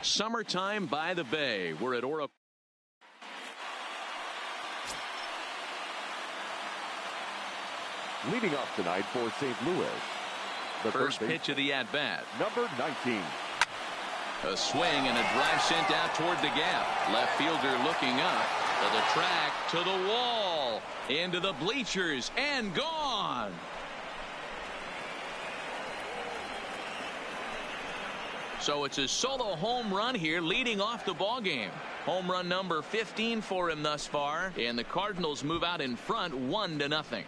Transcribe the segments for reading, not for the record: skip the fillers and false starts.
Summertime by the Bay. We're at Ora. Leading off tonight for St. Louis, the First pitch of the at-bat. Number 19. A swing and a drive sent out toward the gap. Left fielder looking up to the track, to the wall, into the bleachers, and gone. So it's a solo home run here, leading off the ball game. Home run number 15 for him thus far, and the Cardinals move out in front 1-0.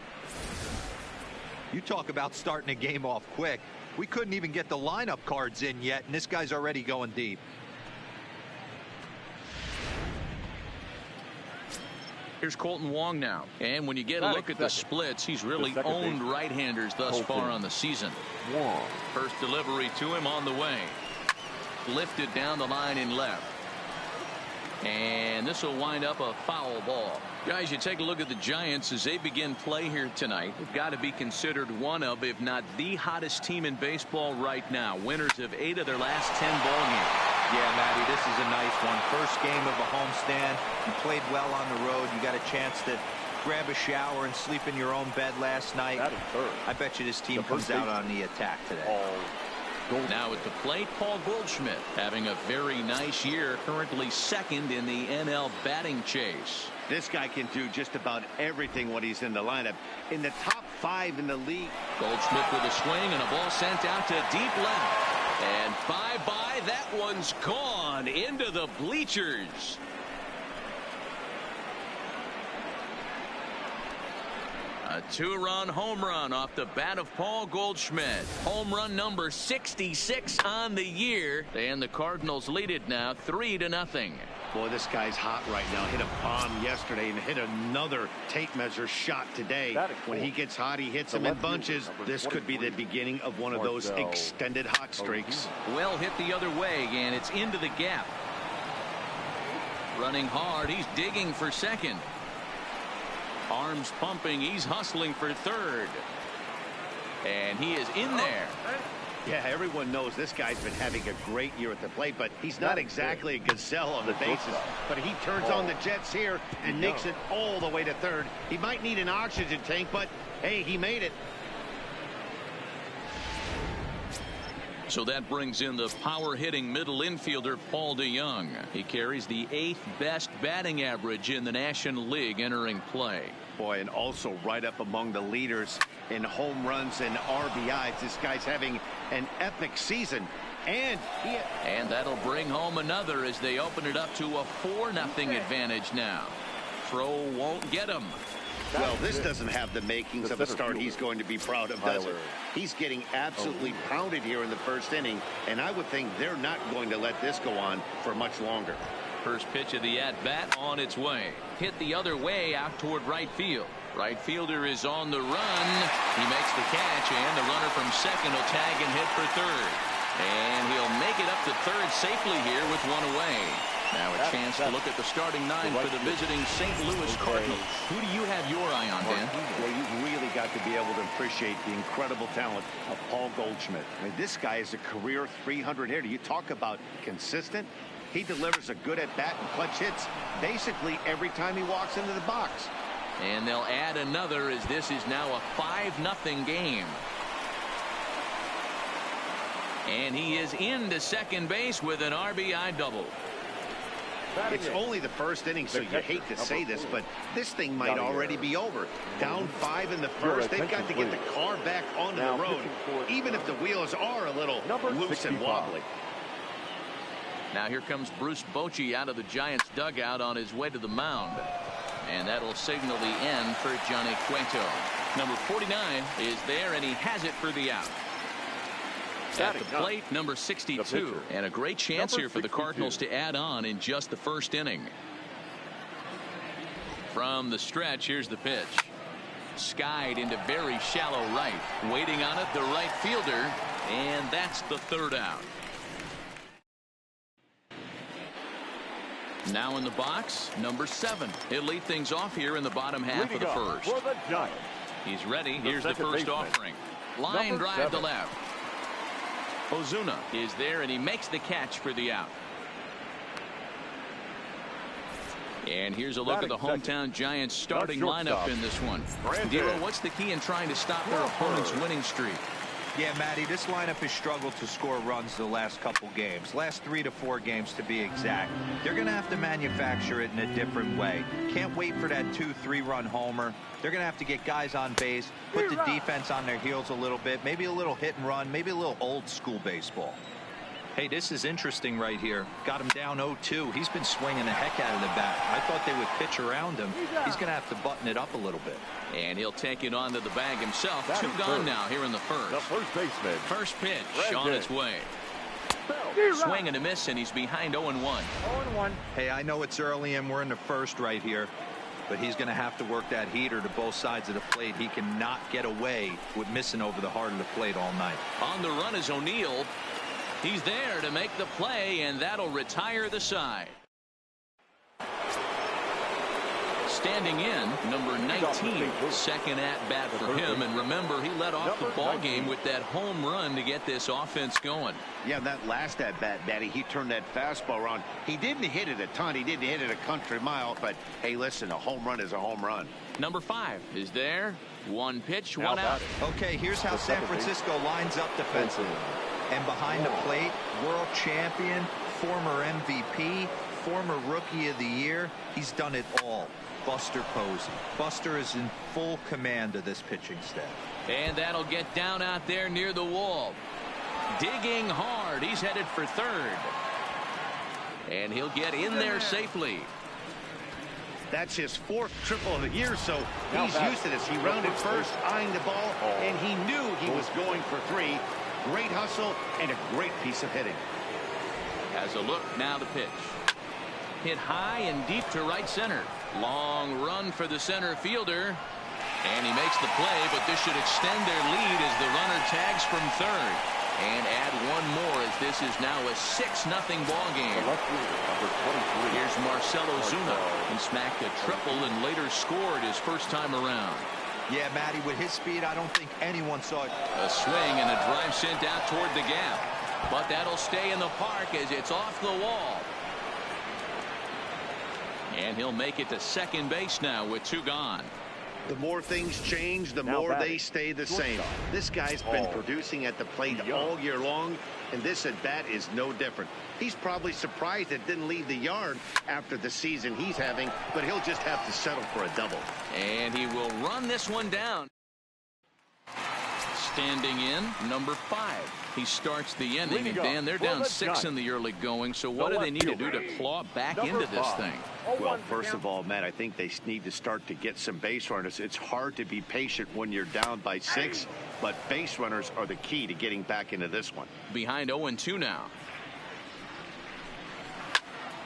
You talk about starting a game off quick. We couldn't even get the lineup cards in yet, and this guy's already going deep. Here's Colton Wong now. And when you get a look at the splits, he's really owned right-handers thus far on the season. First delivery to him on the way. Lifted down the line in left. And this will wind up a foul ball. Guys, you take a look at the Giants as they begin play here tonight. They've got to be considered one of, if not the hottest team in baseball right now. Winners of 8 of their last 10 ball games. Yeah, Matty, this is a nice one. First game of a homestand. You played well on the road. You got a chance to grab a shower and sleep in your own bed last night. I bet you this team comes out on the attack today. Now at the plate, Paul Goldschmidt having a very nice year, currently second in the NL batting chase. This guy can do just about everything when he's in the lineup. In the top 5 in the league. Goldschmidt with a swing and a ball sent out to deep left. And bye-bye, that one's gone into the bleachers. A 2-run home run off the bat of Paul Goldschmidt. Home run number 66 on the year. And the Cardinals lead it now 3-0. Boy, this guy's hot right now. Hit a bomb yesterday and hit another tape measure shot today. When he gets hot, he hits them in bunches. This could be the beginning of one of those extended hot streaks. Well hit the other way, and it's into the gap. Running hard, he's digging for second. Arms pumping, he's hustling for third. And he is in there. Yeah, everyone knows this guy's been having a great year at the plate, but he's not exactly a gazelle on the bases. But he turns on the jets here and makes it all the way to third. He might need an oxygen tank, but hey, he made it. So that brings in the power-hitting middle infielder Paul DeJong. He carries the 8th best batting average in the National League entering play. Boy, and also right up among the leaders in home runs and RBIs. This guy's having an epic season. And that'll bring home another as they open it up to a 4-0 advantage now. Throw won't get him. Well, this doesn't have the makings of a start he's going to be proud of, does it? He's getting absolutely pounded here in the first inning, and I would think they're not going to let this go on for much longer. First pitch of the at-bat on its way. Hit the other way out toward right field. Right fielder is on the run. He makes the catch, and the runner from second will tag and hit for third. And he'll make it up to third safely here with one away. Now a chance to look at the starting 9 for the visiting St. Louis Cardinals. Who do you have your eye on, Dan? Well, you've really got to be able to appreciate the incredible talent of Paul Goldschmidt. I mean, this guy is a career 300 hitter. You talk about consistent. He delivers a good at-bat and clutch hits basically every time he walks into the box. And they'll add another as this is now a 5-0 game. And he is into second base with an RBI double. It's only the first inning, so you hate to say this, but this thing might already be over. Down 5 in the first. They've got to get the car back onto the road, even if the wheels are a little loose and wobbly. Now here comes Bruce Bochy out of the Giants dugout on his way to the mound. And that'll signal the end for Johnny Cueto. Number 49 is there, and he has it for the out. At the plate, number 62. And a great chance here for the Cardinals to add on in just the first inning. From the stretch, here's the pitch. Skied into very shallow right. Waiting on it, the right fielder. And that's the third out. Now in the box, number 7. He'll lead things off here in the bottom half of the first. He's ready. Here's the first offering. Line drive to left. Ozuna is there, and he makes the catch for the out. And here's a look at the hometown Giants starting lineup in this one. Dero, what's the key in trying to stop their opponent's winning streak? Yeah, Matty, this lineup has struggled to score runs the last couple games. Last 3 to 4 games to be exact. They're going to have to manufacture it in a different way. Can't wait for that 2-3 run homer. They're going to have to get guys on base, put the defense on their heels a little bit, maybe a little hit and run, maybe a little old school baseball. Hey, this is interesting right here. Got him down 0-2. He's been swinging the heck out of the bat. I thought they would pitch around him. He's going to have to button it up a little bit. And he'll take it onto the bag himself. 2 gone now here in the first. The first baseman. First pitch on its way. Swing and a miss, and he's behind 0-1. 0-1. Hey, I know it's early and we're in the first right here, but he's going to have to work that heater to both sides of the plate. He cannot get away with missing over the heart of the plate all night. On the run is O'Neill. He's there to make the play, and that'll retire the side. Standing in, number 19, second at bat for him. And remember, he led off the ball game with that home run to get this offense going. Yeah, that last at bat, Matty, he turned that fastball around. He didn't hit it a ton. He didn't hit it a country mile. But, hey, listen, a home run is a home run. Number 5 is there. 1 pitch, 1 out. Okay, here's how San Francisco lines up defensively. And behind the plate, world champion, former MVP, former Rookie of the Year. He's done it all. Buster Posey. Buster is in full command of this pitching staff. And that'll get down out there near the wall. Digging hard. He's headed for third. And he'll get in there safely. That's his 4th triple of the year, so he's used to this. He rounded first, eyeing the ball, and he knew he was going for 3. Great hustle and a great piece of hitting. Has a look, now the pitch. Hit high and deep to right center. Long run for the center fielder. And he makes the play, but this should extend their lead as the runner tags from third. And add 1 more as this is now a 6-0 ball game. Here's Marcell Ozuna. He smacked a triple and later scored his first time around. Yeah, Matty, with his speed, I don't think anyone saw it. A swing and a drive sent out toward the gap. But that'll stay in the park as it's off the wall. And he'll make it to second base now with 2 gone. The more things change, the more they stay the same. This guy's been producing at the plate all year long, and this at bat is no different. He's probably surprised it didn't leave the yard after the season he's having, but he'll just have to settle for a double. And he will run this one down. Standing in, number 5. He starts the inning, and Dan, they're down 6 in the early going, so what do they need to do to claw back into this thing? Well, first of all, Matt, I think they need to start to get some base runners. It's hard to be patient when you're down by 6, but base runners are the key to getting back into this one. Behind 0-2 now.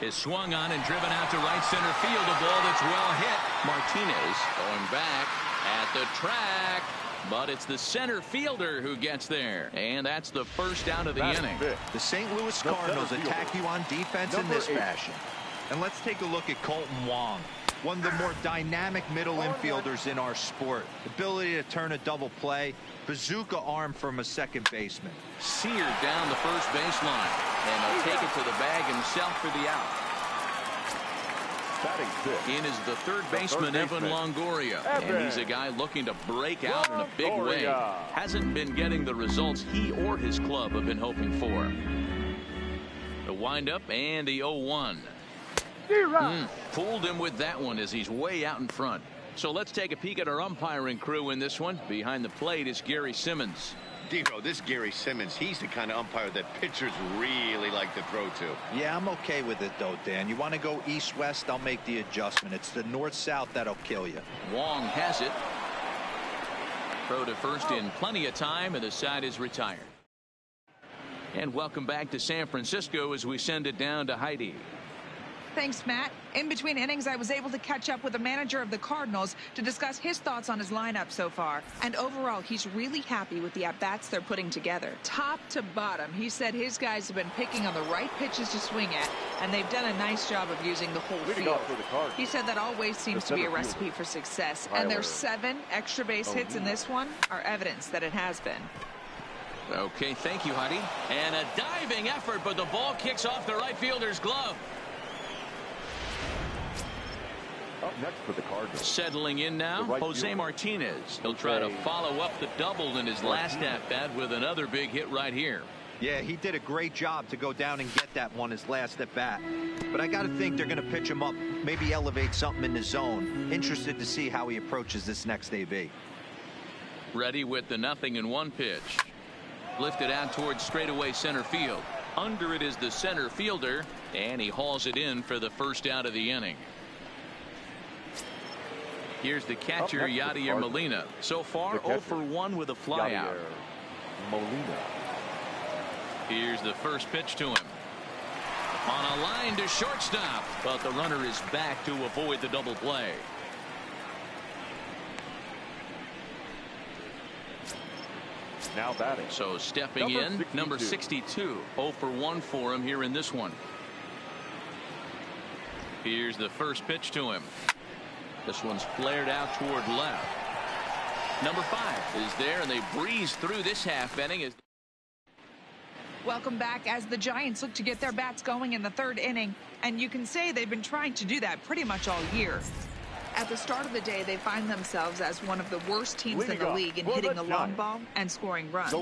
Is swung on and driven out to right center field. A ball that's well hit. Martinez going back at the track. But it's the center fielder who gets there. And that's the first out of the inning. The St. Louis Cardinals attack you on defense in this fashion. And let's take a look at Colton Wong. One of the more dynamic middle infielders in our sport. Ability to turn a double play. Bazooka arm from a second baseman. Seared down the first baseline. And he'll take it to the bag himself for the out. In is the third baseman, Evan Longoria. And he's a guy looking to break out in a big way. Hasn't been getting the results he or his club have been hoping for. The windup and the 0-1. Fooled him with that one as he's way out in front. So let's take a peek at our umpiring crew in this one. Behind the plate is Gary Simmons. Dero, this Gary Simmons, he's the kind of umpire that pitchers really like to throw to. Yeah, I'm okay with it, though, Dan. You want to go east-west, I'll make the adjustment. It's the north-south that'll kill you. Wong has it. Throw to first in plenty of time, and the side is retired. And welcome back to San Francisco as we send it down to Heidi. Thanks, Matt. In between innings, I was able to catch up with the manager of the Cardinals to discuss his thoughts on his lineup so far. And overall, he's really happy with the at-bats they're putting together. Top to bottom, he said his guys have been picking on the right pitches to swing at, and they've done a nice job of using the whole field. He said that always seems to be a recipe for success, and their 7 extra base hits in this one are evidence that it has been. Okay, thank you, Heidi. And a diving effort, but the ball kicks off the right fielder's glove. Up next for the Cardinals. Settling in now, right Jose fielder. Martinez. He'll try to follow up the double in his last at-bat with another big hit right here. Yeah, he did a great job to go down and get that one his last at bat. But I got to think they're going to pitch him up, maybe elevate something in the zone. Interested to see how he approaches this next AB. Ready with the 0-1 pitch. Lifted out towards straightaway center field. Under it is the center fielder, and he hauls it in for the first out of the inning. Here's the catcher, Yadier Molina. So far, 0 for 1 with a flyout. Molina. Here's the first pitch to him. On a line to shortstop, but the runner is back to avoid the double play. Now batting. So stepping in, number 62. 0 for 1 for him here in this one. Here's the first pitch to him. This one's flared out toward left. Number 5 is there, and they breeze through this half inning. Welcome back as the Giants look to get their bats going in the 3rd inning. And you can say they've been trying to do that pretty much all year. At the start of the day, they find themselves as one of the worst teams in the league in hitting the long ball and scoring runs.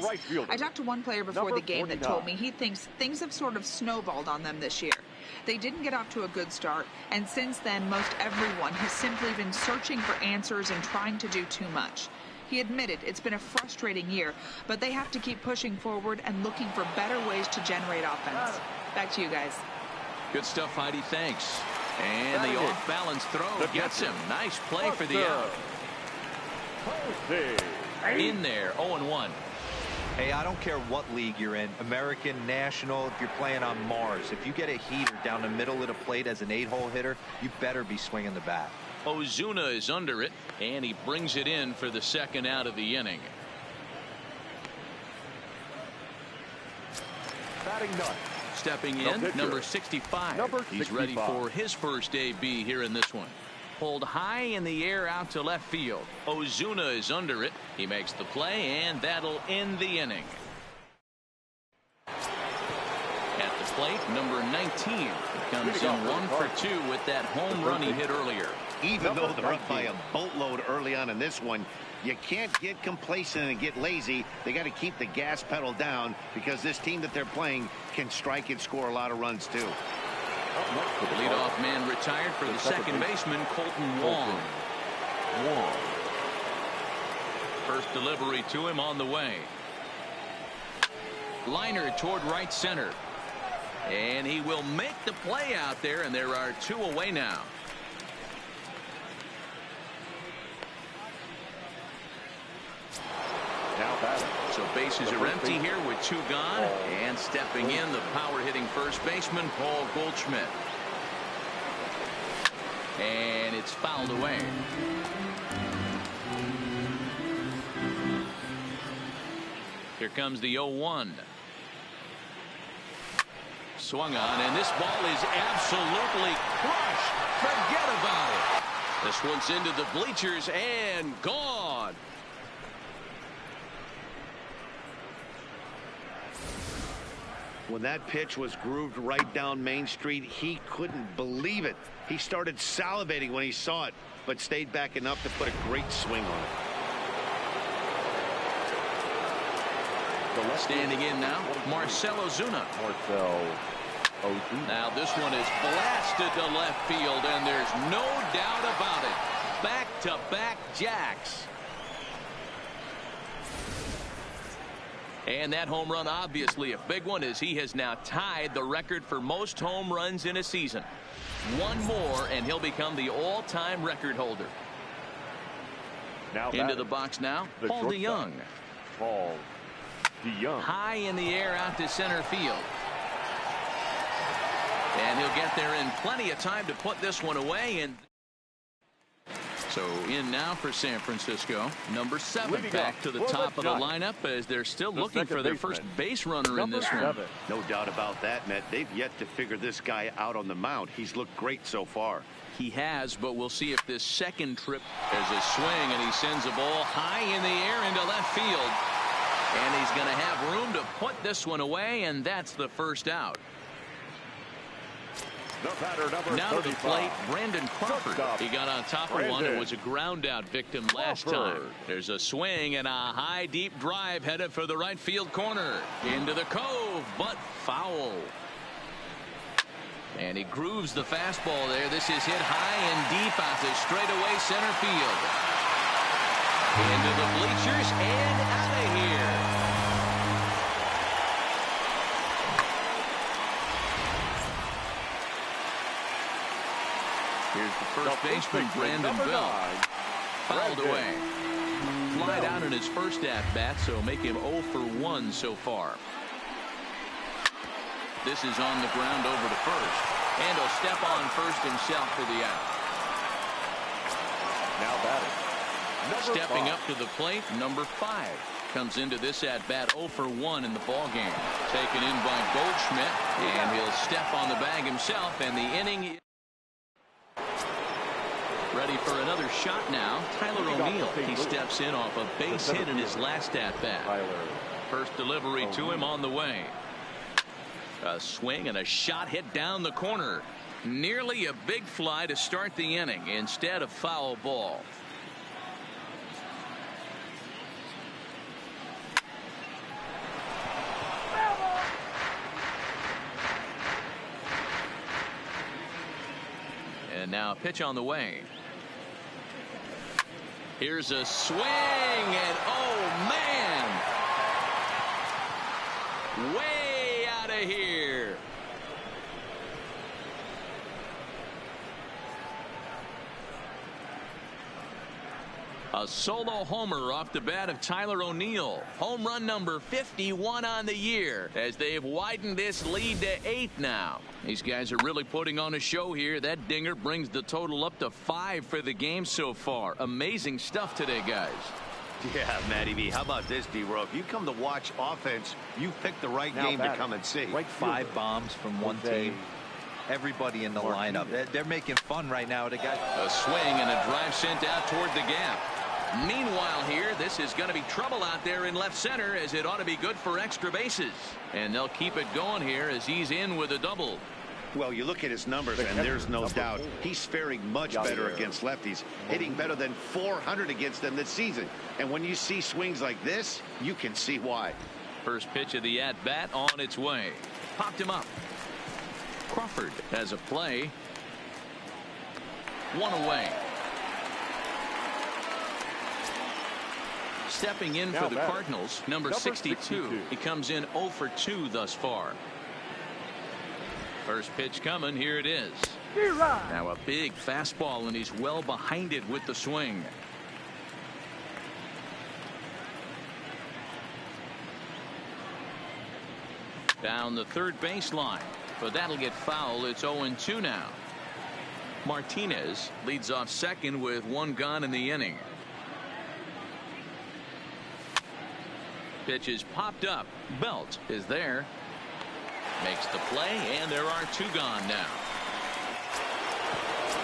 I talked to one player before the game that told me he thinks things have sort of snowballed on them this year. They didn't get off to a good start, and since then, most everyone has simply been searching for answers and trying to do too much. He admitted it's been a frustrating year, but they have to keep pushing forward and looking for better ways to generate offense. Back to you guys. Good stuff, Heidi. Thanks. And the off-balance throw gets him. Nice play for the out. In there, 0-1. Hey, I don't care what league you're in, American, National, if you're playing on Mars. If you get a heater down the middle of the plate as an 8-hole hitter, you better be swinging the bat. Ozuna is under it, and he brings it in for the second out of the inning. Batting ninth. Stepping in, number 65. He's ready for his first AB here in this one. Pulled high in the air out to left field. Ozuna is under it. He makes the play, and that'll end the inning. At the plate, number 19. He comes in 1 for 2 with that home run he hit earlier. Even though they're up by a boatload early on in this one, you can't get complacent and get lazy. They got to keep the gas pedal down because this team that they're playing can strike and score a lot of runs too. The leadoff man retired for the second baseman, Colton Wong. First delivery to him on the way. Liner toward right center. And he will make the play out there, and there are 2 away now. So bases are empty here with 2 gone. And stepping in, the power-hitting first baseman, Paul Goldschmidt. And it's fouled away. Here comes the 0-1. Swung on, and this ball is absolutely crushed. Forget about it. This one's into the bleachers and gone. When that pitch was grooved right down Main Street, he couldn't believe it. He started salivating when he saw it, but stayed back enough to put a great swing on it. Standing in now, Marcell Ozuna. Now this one is blasted to left field, and there's no doubt about it. Back-to-back jacks. And that home run, obviously a big one, as he has now tied the record for most home runs in a season. 1 more, and he'll become the all-time record holder. Now into the box now, Paul DeYoung. High in the air out to center field. And he'll get there in plenty of time to put this one away. And so in now for San Francisco, number 7 back to the top of the lineup as they're still looking for their first base runner in this one. No doubt about that, Matt. They've yet to figure this guy out on the mound. He's looked great so far. He has, but we'll see if this second trip is a swing, and he sends a ball high in the air into left field. And he's going to have room to put this one away, and that's the first out. The batter, number Now to the 35. plate, Brandon Crawford. Shortstop, He got on top of one and was a ground out victim last time. There's a swing and a high deep drive headed for the right field corner. Into the cove, but foul. And he grooves the fastball there. This is hit high and deep out to straightaway center field. Into the bleachers and out of here. Here's the first baseman, Brandon Belt. Fouled away. Flied out in his first at-bat, so make him 0 for 1 so far. This is on the ground over to first. And he'll step on first himself for the out. Now batting. Stepping up to the plate, number 5. Comes into this at-bat 0 for 1 in the ballgame. Taken in by Goldschmidt. And he'll step on the bag himself, and the inning... Ready for another shot now. Tyler O'Neill. He steps in off a base hit in his last at-bat. First delivery to him on the way. A swing and a shot hit down the corner. Nearly a big fly to start the inning. Instead, a foul ball. And now a pitch on the way. Here's a swing, and oh man, way out of here. A solo homer off the bat of Tyler O'Neill. Home run number 51 on the year as they've widened this lead to 8 now. These guys are really putting on a show here. That dinger brings the total up to 5 for the game so far. Amazing stuff today, guys. Yeah, Matty B. How about this, D-Row? If you come to watch offense, you picked the right game to come and see. Right, 5 bombs from one team. Everybody in the lineup. They're making fun right now. They got a swing and a drive sent out toward the gap. Meanwhile here, this is going to be trouble out there in left center, as it ought to be good for extra bases. And they'll keep it going here as he's in with a double. Well, you look at his numbers, and there's no doubt he's faring much better against lefties, hitting better than 400 against them this season. And when you see swings like this, you can see why. First pitch of the at-bat on its way. Popped him up. Crawford has a play. 1 away. Stepping in for the Cardinals, number 62. He comes in 0 for 2 thus far. First pitch coming. Here it is. Now a big fastball, and he's well behind it with the swing. Down the third baseline, but that'll get foul. It's 0-2 now. Martinez leads off second with 1 gone in the inning. Pitch is popped up. Belt is there. Makes the play, and there are 2 gone now.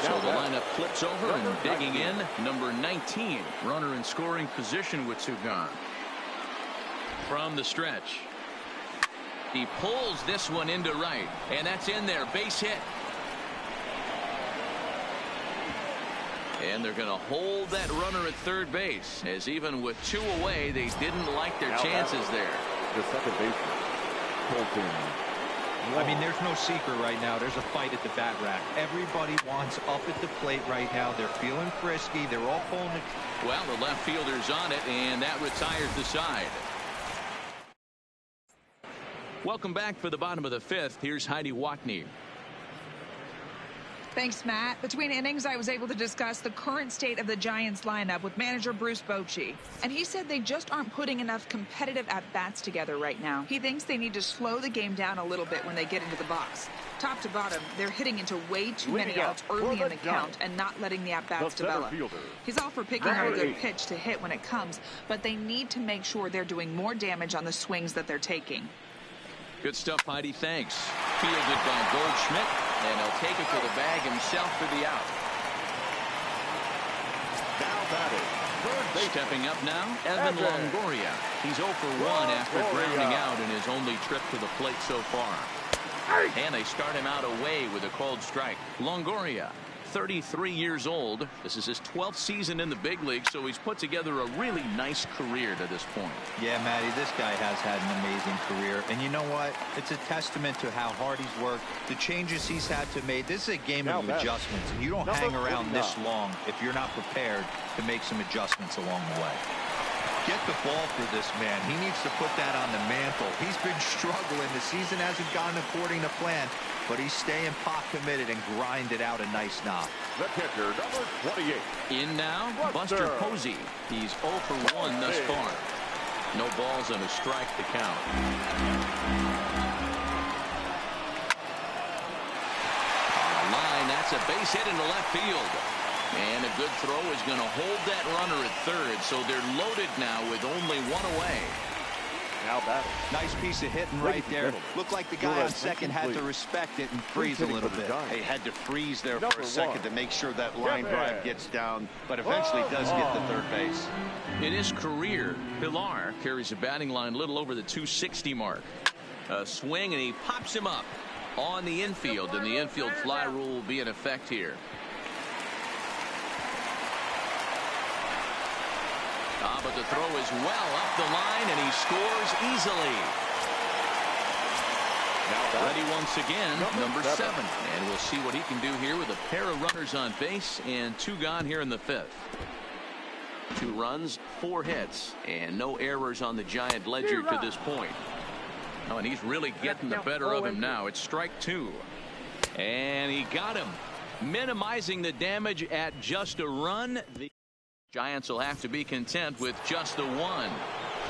So the lineup flips over, and digging in, number 19. Runner in scoring position with 2 gone. From the stretch. He pulls this one into right, and that's in there. Base hit. And they're going to hold that runner at third base, as even with 2 away, they didn't like their chances there. The second baseman, Colton. I mean, there's no secret right now. There's a fight at the bat rack. Everybody wants up at the plate right now. They're feeling frisky. They're all pulling it. Well, the left fielder's on it, and that retires the side. Welcome back for the bottom of the 5th. Here's Heidi Watney. Thanks, Matt. Between innings, I was able to discuss the current state of the Giants lineup with manager Bruce Bochy. And he said they just aren't putting enough competitive at-bats together right now. He thinks they need to slow the game down a little bit when they get into the box. Top to bottom, they're hitting into way too many outs early in the count and not letting the at-bats develop. He's all for picking out a good pitch to hit when it comes, but they need to make sure they're doing more damage on the swings that they're taking. Good stuff, Heidi. Thanks. Fielded by Goldschmidt, and he'll take it to the bag himself for the out. Now batting. Stepping up now, Evan Longoria. He's 0 for 1 after grounding out in his only trip to the plate so far. And they start him out away with a called strike. Longoria, 33 years old. This is his 12th season in the big league, so he's put together a really nice career to this point. Yeah, Matty, this guy has had an amazing career. And you know what? It's a testament to how hard he's worked, the changes he's had to make. This is a game of adjustments, and you don't hang around this long if you're not prepared to make some adjustments along the way. Get the ball for this man. He needs to put that on the mantle. He's been struggling. The season hasn't gone according to plan, but he's staying pot committed and grinded out a nice knock. The pitcher, number 28. In now, Buster Posey. He's 0 for 1 thus far. No balls and a strike to count. On the line, that's a base hit into left field. And a good throw is going to hold that runner at third, so they're loaded now with only one away. Now batting. Nice piece of hitting right there. Looked like the guy on second had to respect it and freeze a little bit. He had to freeze there for a second to make sure that line drive gets down, but eventually does get to third base. In his career, Pilar carries a batting line a little over the 260 mark. A swing, and he pops him up on the infield, and the infield fly rule will be in effect here. But the throw is well up the line, and he scores easily. Now ready once again, number 7. And we'll see what he can do here with a pair of runners on base and 2 gone here in the 5th. 2 runs, 4 hits, and no errors on the Giant ledger to this point. Oh, and he's really getting the better of him now. It's strike 2. And he got him, minimizing the damage at just a run. The Giants will have to be content with just the 1.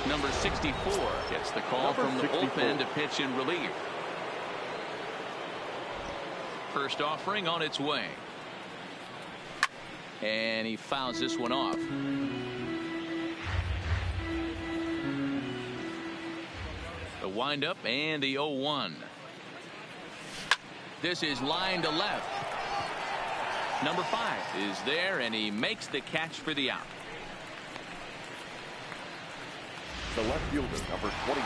Number 64 gets the call from the bullpen to pitch in relief. First offering on its way. And he fouls this one off. The windup and the 0-1. This is line to left. Number 5 is there, and he makes the catch for the out. The left fielder, number 23.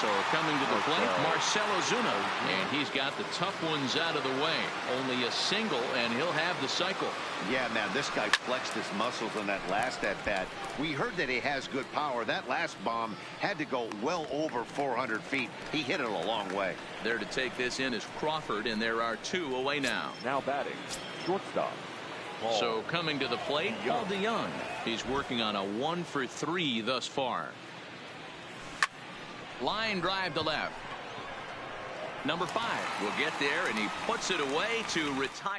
So coming to the plate, Marcell Ozuna, and he's got the tough ones out of the way. Only a single, and he'll have the cycle. Yeah, man, this guy flexed his muscles on that last at-bat. We heard that he has good power. That last bomb had to go well over 400 feet. He hit it a long way. There to take this in is Crawford, and there are 2 away now. Now batting, shortstop. So coming to the plate, Paul DeYoung. He's working on a 1 for 3 thus far. Line drive to left. Number 5 will get there, and he puts it away to retire.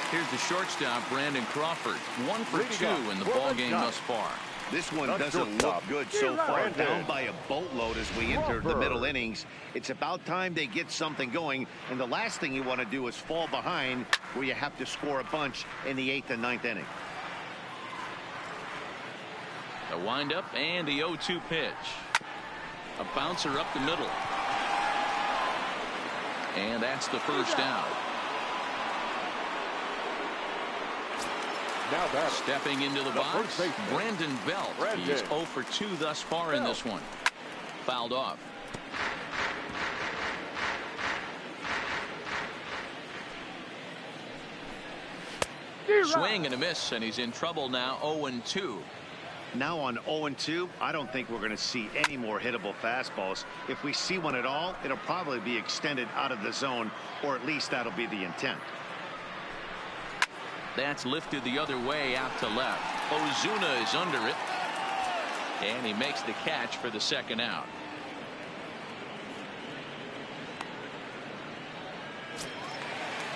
Here's the shortstop, Brandon Crawford. 1 for 2 in the ball game thus far. This one doesn't look good so far. Down by a boatload as we enter the middle innings. It's about time they get something going, and the last thing you want to do is fall behind where you have to score a bunch in the 8th and 9th inning. The windup and the 0-2 pitch. A bouncer up the middle. And that's the first out. Now back. Stepping into the box, Brandon Belt. He's 0 for 2 thus far in this one. Fouled off. Swing and a miss, and he's in trouble now. 0-2. Now on 0-2, I don't think we're going to see any more hittable fastballs. If we see one at all, it'll probably be extended out of the zone, or at least that'll be the intent. That's lifted the other way out to left. Ozuna is under it, and he makes the catch for the second out.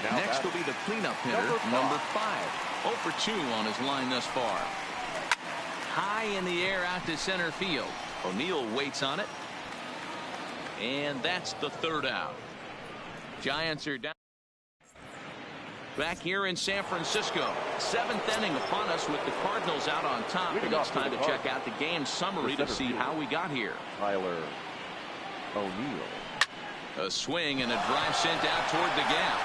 Next will be the cleanup hitter, number 5. 0 for 2 on his line thus far. High in the air out to center field. O'Neill waits on it. And that's the third out. Giants are down. Back here in San Francisco. 7th inning upon us with the Cardinals out on top. And it's time to check out the game summary to see how we got here. Tyler O'Neill. A swing and a drive sent out toward the gap.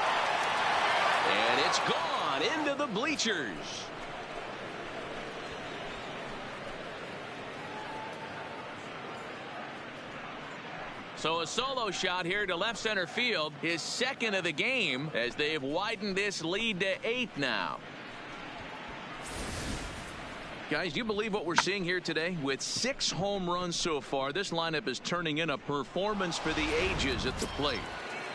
And it's gone into the bleachers. So a solo shot here to left center field, his second of the game, as they've widened this lead to 8 now. Guys, do you believe what we're seeing here today? With 6 home runs so far, this lineup is turning in a performance for the ages at the plate.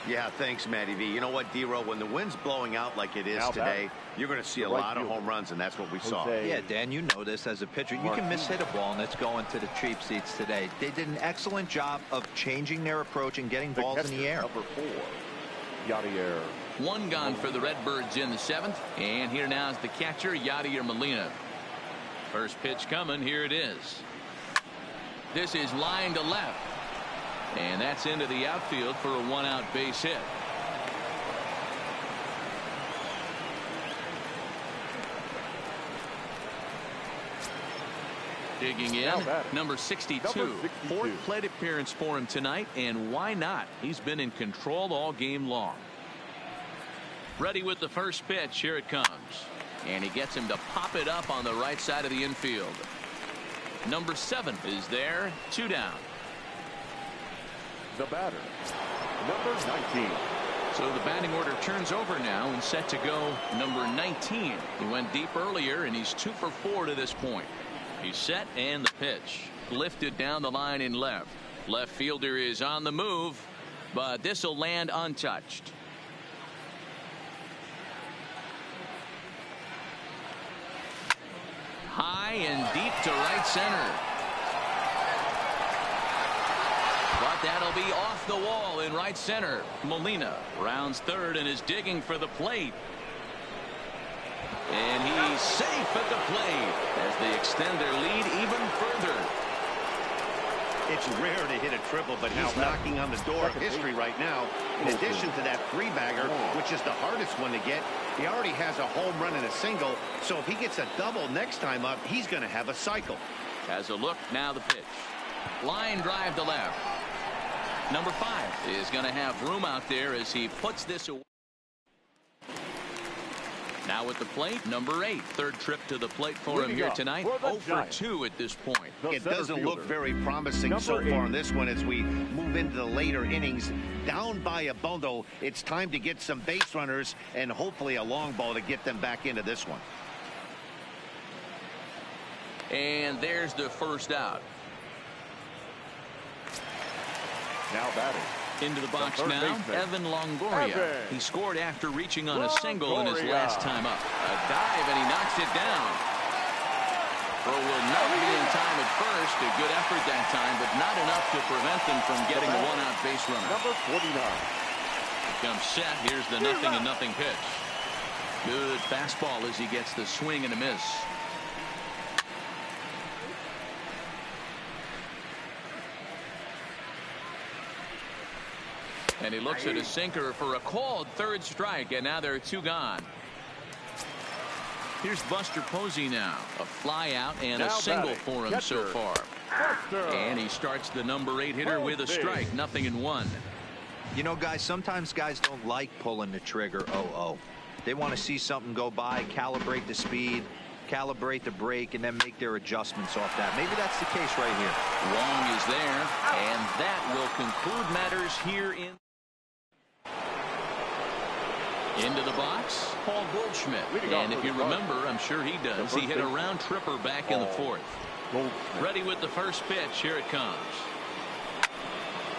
Yeah, thanks, Matty V. You know what, D-Row, when the wind's blowing out like it is today, you're going to see a lot of home runs, and that's what we saw. Yeah, Dan, you know this as a pitcher. You can miss hit a ball, and it's going to the cheap seats today. They did an excellent job of changing their approach and getting balls in the air. Number 4, Yadier. 1 gone for the Redbirds in the 7th. And here now is the catcher, Yadier Molina. First pitch coming. Here it is. This is line to left. And that's into the outfield for a 1-out base hit. Digging in, number 62. 4th plate appearance for him tonight, and why not? He's been in control all game long. Ready with the first pitch. Here it comes. And he gets him to pop it up on the right side of the infield. Number 7 is there. 2 down. The batter, number 19. So the batting order turns over now and set to go number 19. He went deep earlier, and he's 2 for 4 to this point. He's set, and the pitch lifted down the line in left. Left fielder is on the move, but this will land untouched. High and deep to right center. But that'll be off the wall in right center. Molina rounds third and is digging for the plate. And he's safe at the plate as they extend their lead even further. It's rare to hit a triple, but he's knocking on the door of history right now. In addition to that 3-bagger, which is the hardest one to get, he already has a home run and a single. So if he gets a double next time up, he's going to have a cycle. Has a look, now the pitch. Line drive to left. Number 5 is going to have room out there as he puts this away. Now at the plate, number 8. 3rd trip to the plate for him here tonight. 0 for 2 at this point. It doesn't look very promising so far in this one as we move into the later innings. Down by a bundle, it's time to get some base runners and hopefully a long ball to get them back into this one. And there's the first out. Now batting. Into the box now, Evan Longoria. He scored after reaching on a single in his last time up. A dive, and he knocks it down. Throw will not be in time at first. A good effort that time, but not enough to prevent them from getting a 1-out base runner. Number 49. Comes set. Here's the 0-0 pitch. Good fastball as he gets the swing and a miss. And he looks at a sinker for a called 3rd strike, and now there are 2 gone. Here's Buster Posey now. A fly out and a single for him so far. And he starts the number 8 hitter with a strike. 0-1. You know, guys, sometimes guys don't like pulling the trigger 0-0. They want to see something go by, calibrate the speed, calibrate the brake, and then make their adjustments off that. Maybe that's the case right here. Wong is there, and that will conclude matters here in. Into the box, Paul Goldschmidt. And if you remember, I'm sure he does, he hit a round tripper back in the 4th. Ready with the first pitch. Here it comes.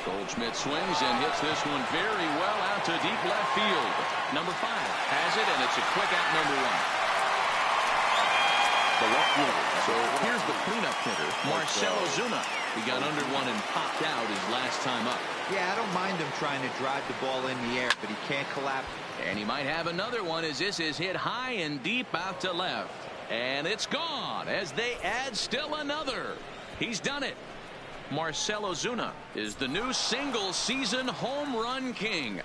Goldschmidt swings and hits this one very well out to deep left field. Number 5 has it, and it's a quick out, number 1. The left fielder. So here's the cleanup hitter, Marcell Ozuna. He got under one and popped out his last time up. Yeah, I don't mind him trying to drive the ball in the air, but he can't collapse. And he might have another one as this is hit high and deep out to left. And it's gone as they add still another. He's done it. Marcell Ozuna is the new single-season home run king.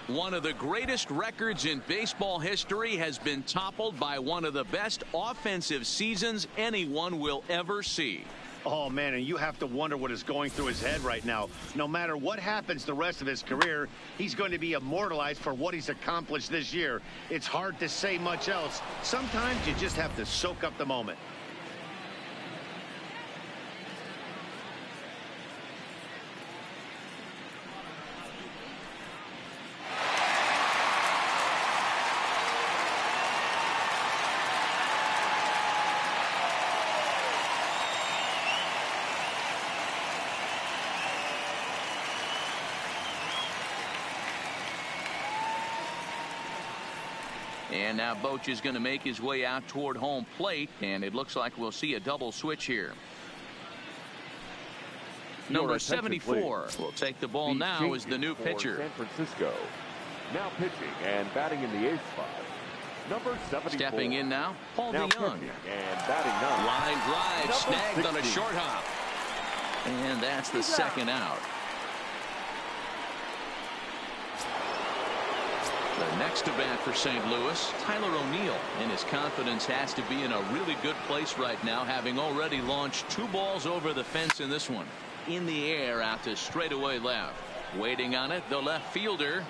One of the greatest records in baseball history has been toppled by one of the best offensive seasons anyone will ever see. Oh, man, and you have to wonder what is going through his head right now. No matter what happens the rest of his career, he's going to be immortalized for what he's accomplished this year. It's hard to say much else. Sometimes you just have to soak up the moment. And now Boch is going to make his way out toward home plate, and it looks like we'll see a double switch here. Number 74 will take the ball now as the new pitcher. San Francisco. Now pitching and batting in the 8th spot. Number 74. Stepping in now, Paul now DeYoung. And batting ninth. Line drive, Number snagged 60. on a short hop. And that's the second out. The next to bat for St. Louis, Tyler O'Neill, and his confidence has to be in a really good place right now, having already launched 2 balls over the fence in this one. In the air out to straightaway left. Waiting on it, the left fielder,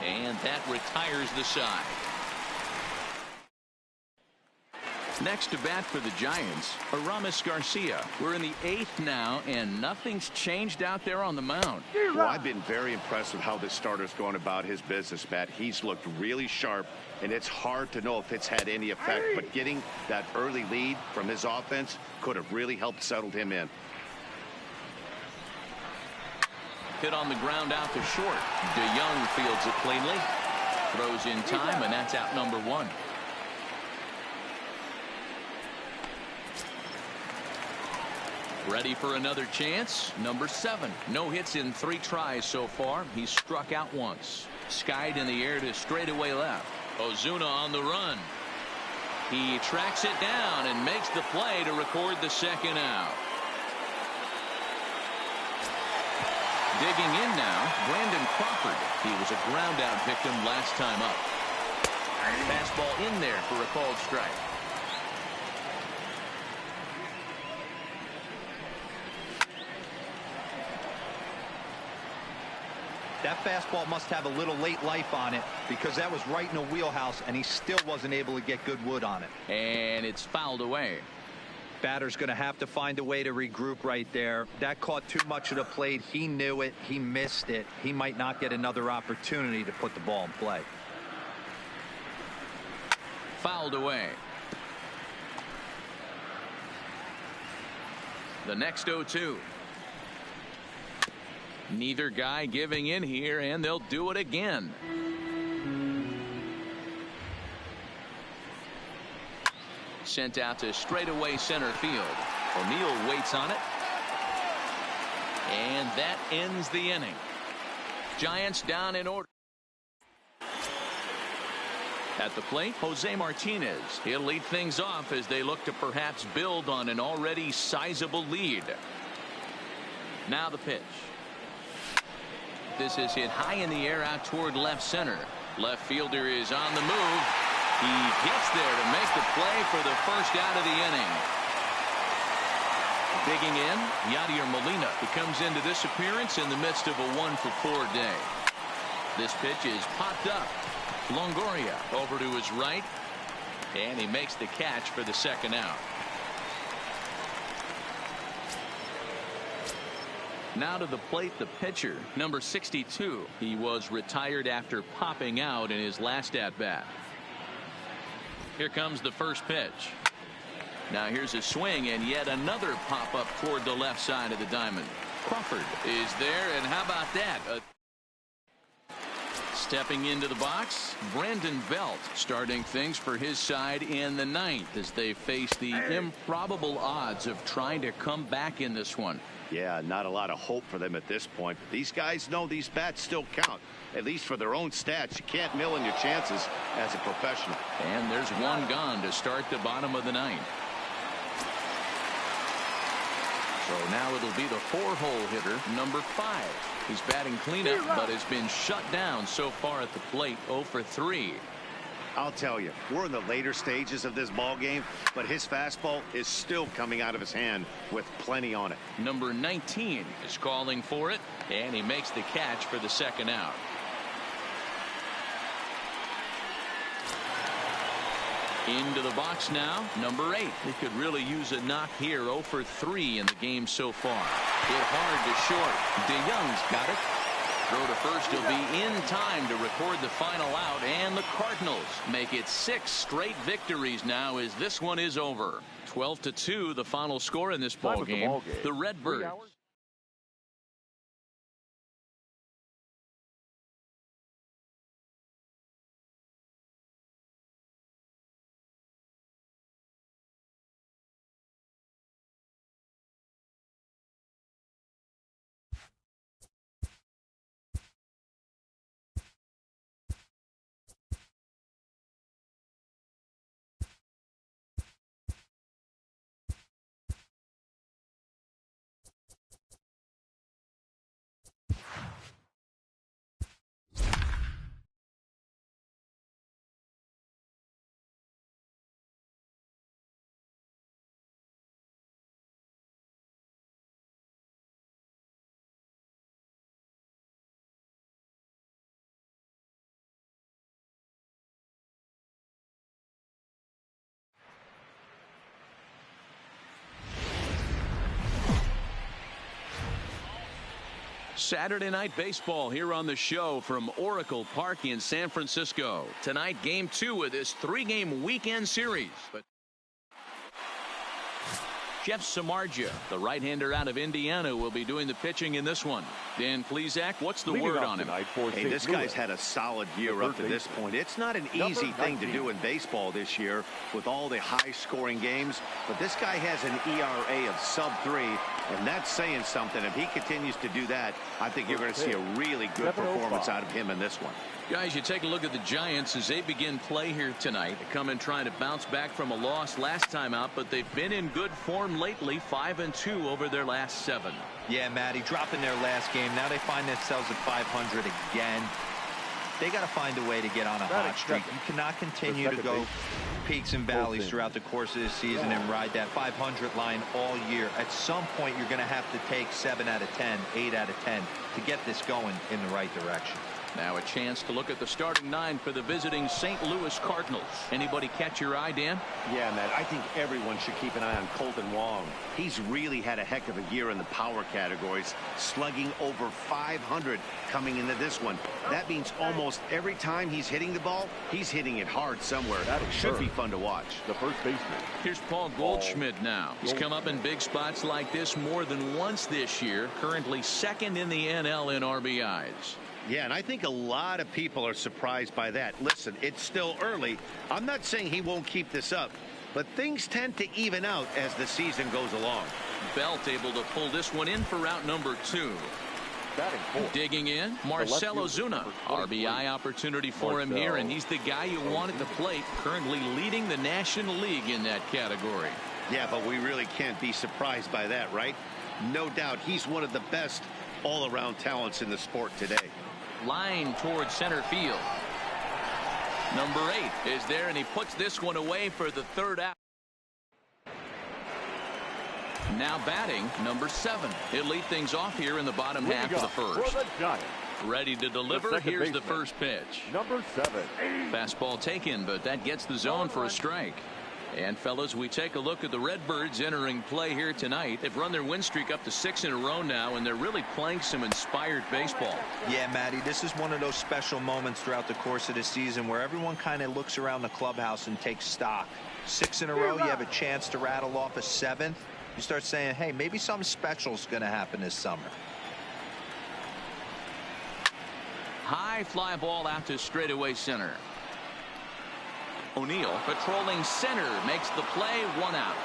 and that retires the side. Next to bat for the Giants, Aramis Garcia. We're in the 8th now, and nothing's changed out there on the mound. Well, I've been very impressed with how this starter's going about his business, Matt. He's looked really sharp, and it's hard to know if it's had any effect. But getting that early lead from his offense could have really helped settle him in. Hit on the ground out to short. DeYoung fields it cleanly. Throws in time, and that's out number 1. Ready for another chance. Number 7. No hits in 3 tries so far. He's struck out once. Skied in the air to straightaway left. Ozuna on the run. He tracks it down and makes the play to record the second out. Digging in now, Brandon Crawford. He was a ground out victim last time up. Fastball in there for a called strike. That fastball must have a little late life on it, because that was right in the wheelhouse, and he still wasn't able to get good wood on it. And it's fouled away. Batter's going to have to find a way to regroup right there. That caught too much of the plate. He knew it. He missed it. He might not get another opportunity to put the ball in play. Fouled away. The next 0-2. Neither guy giving in here, and they'll do it again. Sent out to straightaway center field. O'Neill waits on it. And that ends the inning. Giants down in order. At the plate, Jose Martinez. He'll lead things off as they look to perhaps build on an already sizable lead. Now the pitch. This is hit high in the air out toward left center. Left fielder is on the move. He gets there to make the play for the first out of the inning. Digging in, Yadier Molina. He comes into this appearance in the midst of a 1-for-4 day. This pitch is popped up. Longoria over to his right, and he makes the catch for the second out. Now to the plate, the pitcher, number 62. He was retired after popping out in his last at-bat. Here comes the first pitch. Now here's a swing and yet another pop-up toward the left side of the diamond. Crawford is there, and how about that? Stepping into the box, Brandon Belt starting things for his side in the 9th as they face the improbable odds of trying to come back in this one. Yeah, not a lot of hope for them at this point. These guys know these bats still count, at least for their own stats. You can't mill in your chances as a professional. And there's one gone to start the bottom of the 9th. So now it'll be the 4-hole hitter, number 5. He's batting cleanup, but has been shut down so far at the plate, 0 for 3. I'll tell you, we're in the later stages of this ball game, but his fastball is still coming out of his hand with plenty on it. Number 19 is calling for it, and he makes the catch for the second out. Into the box now, number 8. He could really use a knock here, 0 for 3 in the game so far. Hit hard to short. DeYoung's got it. Throw to first, he'll be in time to record the final out, and the Cardinals make it 6 straight victories now as this one is over. 12-2 the final score in this ball game. The Redbirds Saturday night baseball here on the show from Oracle Park in San Francisco. Tonight, game 2 of this 3-game weekend series. But Jeff Samardzija, the right-hander out of Indiana, will be doing the pitching in this one. Dan Plesac, what's the word on him? Hey, this guy's had a solid year up to this point. It's not an easy thing to do in baseball this year with all the high-scoring games, but this guy has an ERA of sub-3, and that's saying something. If he continues to do that, I think you're going to see a really good performance out of him in this one. Guys, you take a look at the Giants as they begin play here tonight. They come in trying to bounce back from a loss last time out, but they've been in good form lately, 5-2 over their last 7. Yeah, Matty, dropping their last game. Now they find themselves at 500 again. They got to find a way to get on a hot streak. You cannot continue to go peaks and valleys throughout the course of this season and ride that 500 line all year. At some point, you're going to have to take 7 out of 10, 8 out of 10 to get this going in the right direction. Now a chance to look at the starting 9 for the visiting St. Louis Cardinals. Anybody catch your eye, Dan? Yeah, Matt, I think everyone should keep an eye on Colton Wong. He's really had a heck of a year in the power categories, slugging over 500 coming into this one. That means almost every time he's hitting the ball, he's hitting it hard somewhere. That should be fun to watch. The first baseman. Here's Paul Goldschmidt now. He's come up in big spots like this more than once this year. Currently 2nd in the NL in RBIs. Yeah, and I think a lot of people are surprised by that. Listen, it's still early. I'm not saying he won't keep this up, but things tend to even out as the season goes along. Belt able to pull this one in for route number 2. Digging in, Marcell Ozuna. RBI opportunity for him here, and he's the guy you want at the plate, currently leading the National League in that category. Yeah, but we really can't be surprised by that, right? No doubt he's one of the best all-around talents in the sport today. Line towards center field. Number 8 is there, and he puts this one away for the 3rd out. Now batting, number 7. He'll lead things off here in the bottom half of the first. Ready to deliver. Here's the first pitch. Number 7. Fastball taken, but that gets the zone for a strike. And fellas, we take a look at the Redbirds entering play here tonight. They've run their win streak up to 6 in a row now, and they're really playing some inspired baseball. Yeah, Matty, this is one of those special moments throughout the course of the season where everyone kind of looks around the clubhouse and takes stock. 6 in a row, you have a chance to rattle off a 7th. You start saying, hey, maybe something special is going to happen this summer. High fly ball out to straightaway center. O'Neill patrolling center makes the play, 1 out.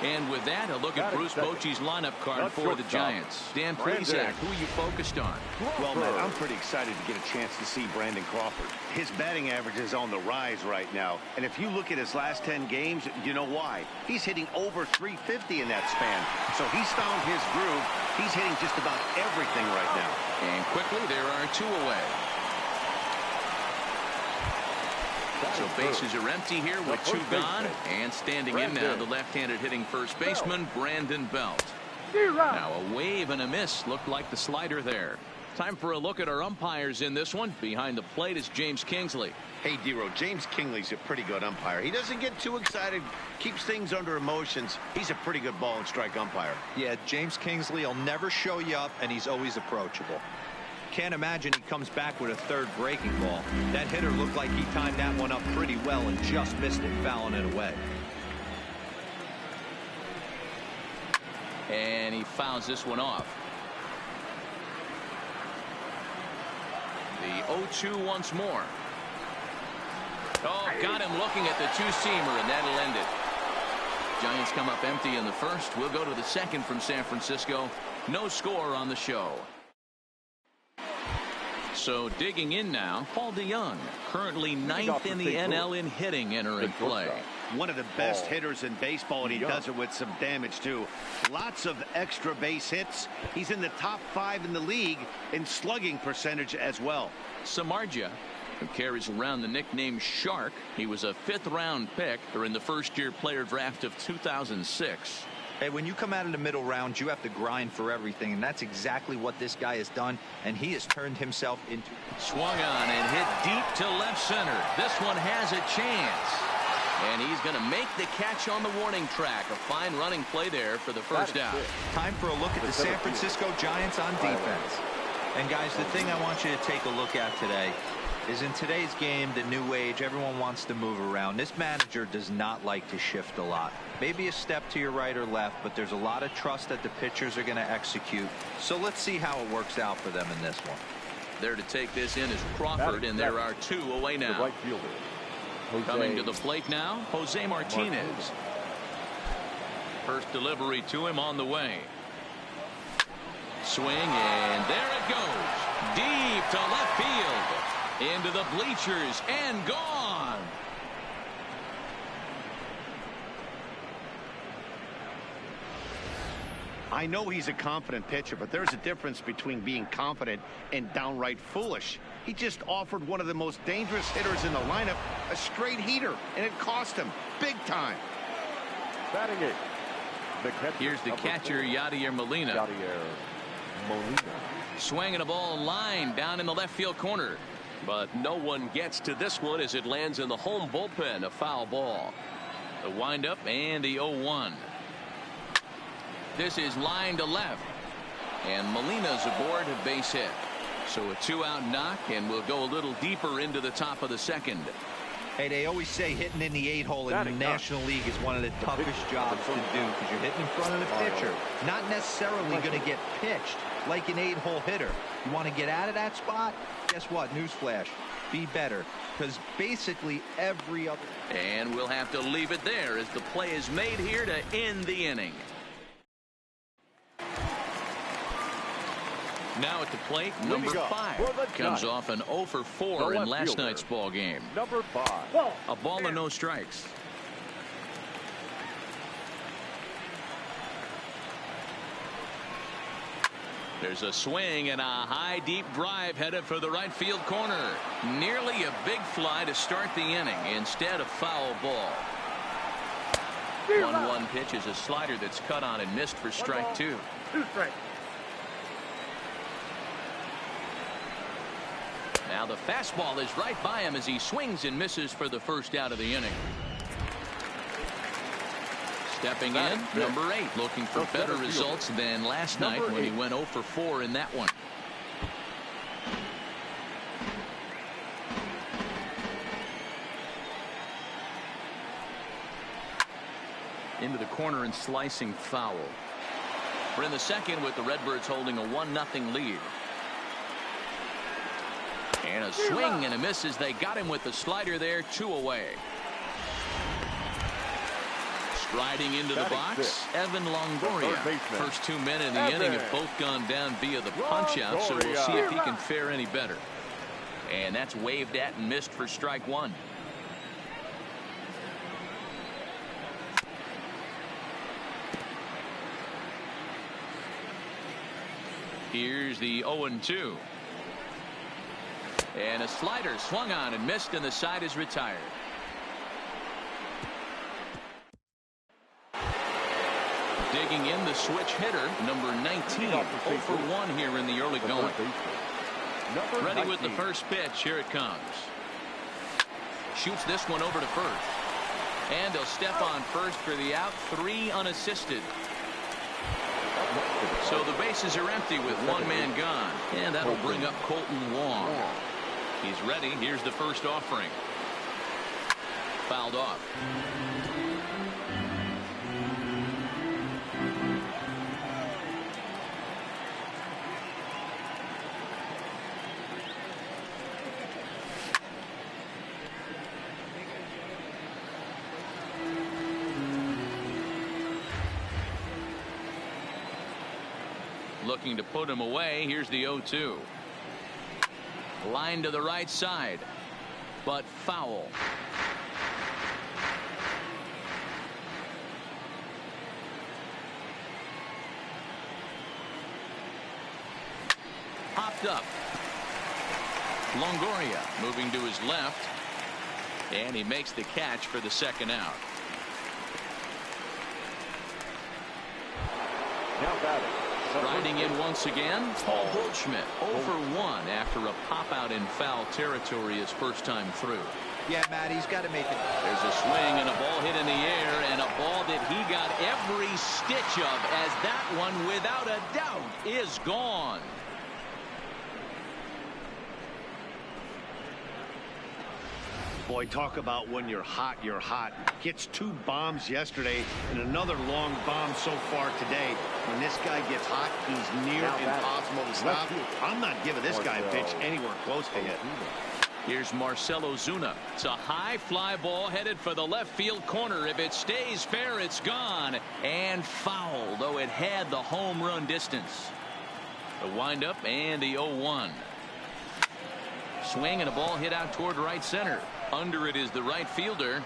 And with that, a look at Bruce Bochy's lineup card for the Giants. Dan Plesac, who are you focused on? Well, man, I'm pretty excited to get a chance to see Brandon Crawford. His batting average is on the rise right now. And if you look at his last 10 games, you know why. He's hitting over 350 in that span. So he's found his groove. He's hitting just about everything right now. And quickly, there are 2 away. So bases are empty here with 2 gone. And standing in now, the left-handed hitting first baseman, Brandon Belt. Now a wave and a miss. Looked like the slider there. Time for a look at our umpires in this one. Behind the plate is James Kingsley. Hey, Dero, James Kingsley's a pretty good umpire. He doesn't get too excited, keeps things under emotions. He's a pretty good ball and strike umpire. Yeah, James Kingsley will never show you up, and he's always approachable. Can't imagine he comes back with a 3rd breaking ball. That hitter looked like he timed that one up pretty well and just missed it, fouling it away. And he fouls this one off. The 0-2 once more. Oh, got him looking at the 2-seamer, and that'll end it. Giants come up empty in the first. We'll go to the second from San Francisco. No score on the show. So digging in now, Paul DeYoung, currently 9th in the NL in hitting, entering play. One of the best hitters in baseball, and he does it with some damage too. Lots of extra base hits. He's in the top 5 in the league in slugging percentage as well. Samardzija, who carries around the nickname Shark. He was a 5th-round pick during the first-year player draft of 2006. Hey, when you come out of the middle rounds, you have to grind for everything, and that's exactly what this guy has done, and he has turned himself into. Swung on and hit deep to left center. This one has a chance. And he's going to make the catch on the warning track. A fine running play there for the first out. Time for a look at the San Francisco Giants on defense. And guys, the thing I want you to take a look at today is in today's game, the new age, everyone wants to move around. This manager does not like to shift a lot. Maybe a step to your right or left, but there's a lot of trust that the pitchers are going to execute. So let's see how it works out for them in this one. There to take this in is Crawford, and there are two away now. Right fielder, Coming to the plate now, Jose Martinez. First delivery to him on the way. Swing, and there it goes. Deep to left field. Into the bleachers and gone. I know he's a confident pitcher, but there's a difference between being confident and downright foolish. He just offered one of the most dangerous hitters in the lineup a straight heater, and it cost him big time. batting it. Here's the catcher, Yadier Molina. Swinging a ball line down in the left field corner. But no one gets to this one as it lands in the home bullpen. A foul ball. The windup and the 0-1. This is line to left. And Molina's aboard a base hit. So a 2-out knock, and we'll go a little deeper into the top of the second. Hey, they always say hitting in the 8-hole in the National League is one of the toughest jobs to do because you're hitting in front of the pitcher. Not necessarily going to get pitched like an 8-hole hitter. You want to get out of that spot? Guess what? Newsflash. Be better. Because basically every other... And we'll have to leave it there as the play is made here to end the inning. Now at the plate, number 5 comes off an 0 for 4 in last night's ball game. Number 5. A ball and no strikes. There's a swing and a high deep drive headed for the right field corner. Nearly a big fly to start the inning. Instead, a foul ball. 1-1 pitch is a slider that's cut on and missed for strike 2. 2 strikes. Now the fastball is right by him as he swings and misses for the first out of the inning. Stepping in, number 8, looking for better results than last night when he went 0 for 4 in that one. Into the corner and slicing foul. We're in the second with the Redbirds holding a 1-0 lead. And a swing and a miss as they got him with the slider there, 2 away. Striding into the box, Evan Longoria. First 2 men in the inning have both gone down via the punch-out, so we'll see if he can fare any better. And that's waved at and missed for strike 1. Here's the 0-2. And a slider swung on and missed, and the side is retired. Digging in the switch hitter, number 19, 0 for 1 here in the early going. Ready with the first pitch. Here it comes. Shoots this one over to first. And he'll step on first for the out. 3 unassisted. So the bases are empty with 1 man gone. And that'll bring up Colton Wong. He's ready. Here's the first offering. Fouled off. Looking to put him away. Here's the 0-2. Line to the right side, but foul. Popped up. Longoria moving to his left, and he makes the catch for the second out. Now batting. Riding in once again, Paul Goldschmidt, 0 for 1 after a pop out in foul territory his first time through. Yeah, Matt, he's got to make it. There's a swing and a ball hit in the air, and a ball that he got every stitch of, as that one, without a doubt, is gone. Boy, talk about when you're hot, you're hot. Gets 2 bombs yesterday and another long bomb so far today. When this guy gets hot, he's near impossible to stop. I'm not giving this guy a pitch anywhere close to hit. Here's Marcell Ozuna. It's a high fly ball headed for the left field corner. If it stays fair, it's gone. And foul, though it had the home run distance. The windup and the 0-1. Swing and a ball hit out toward right center. Under it is the right fielder.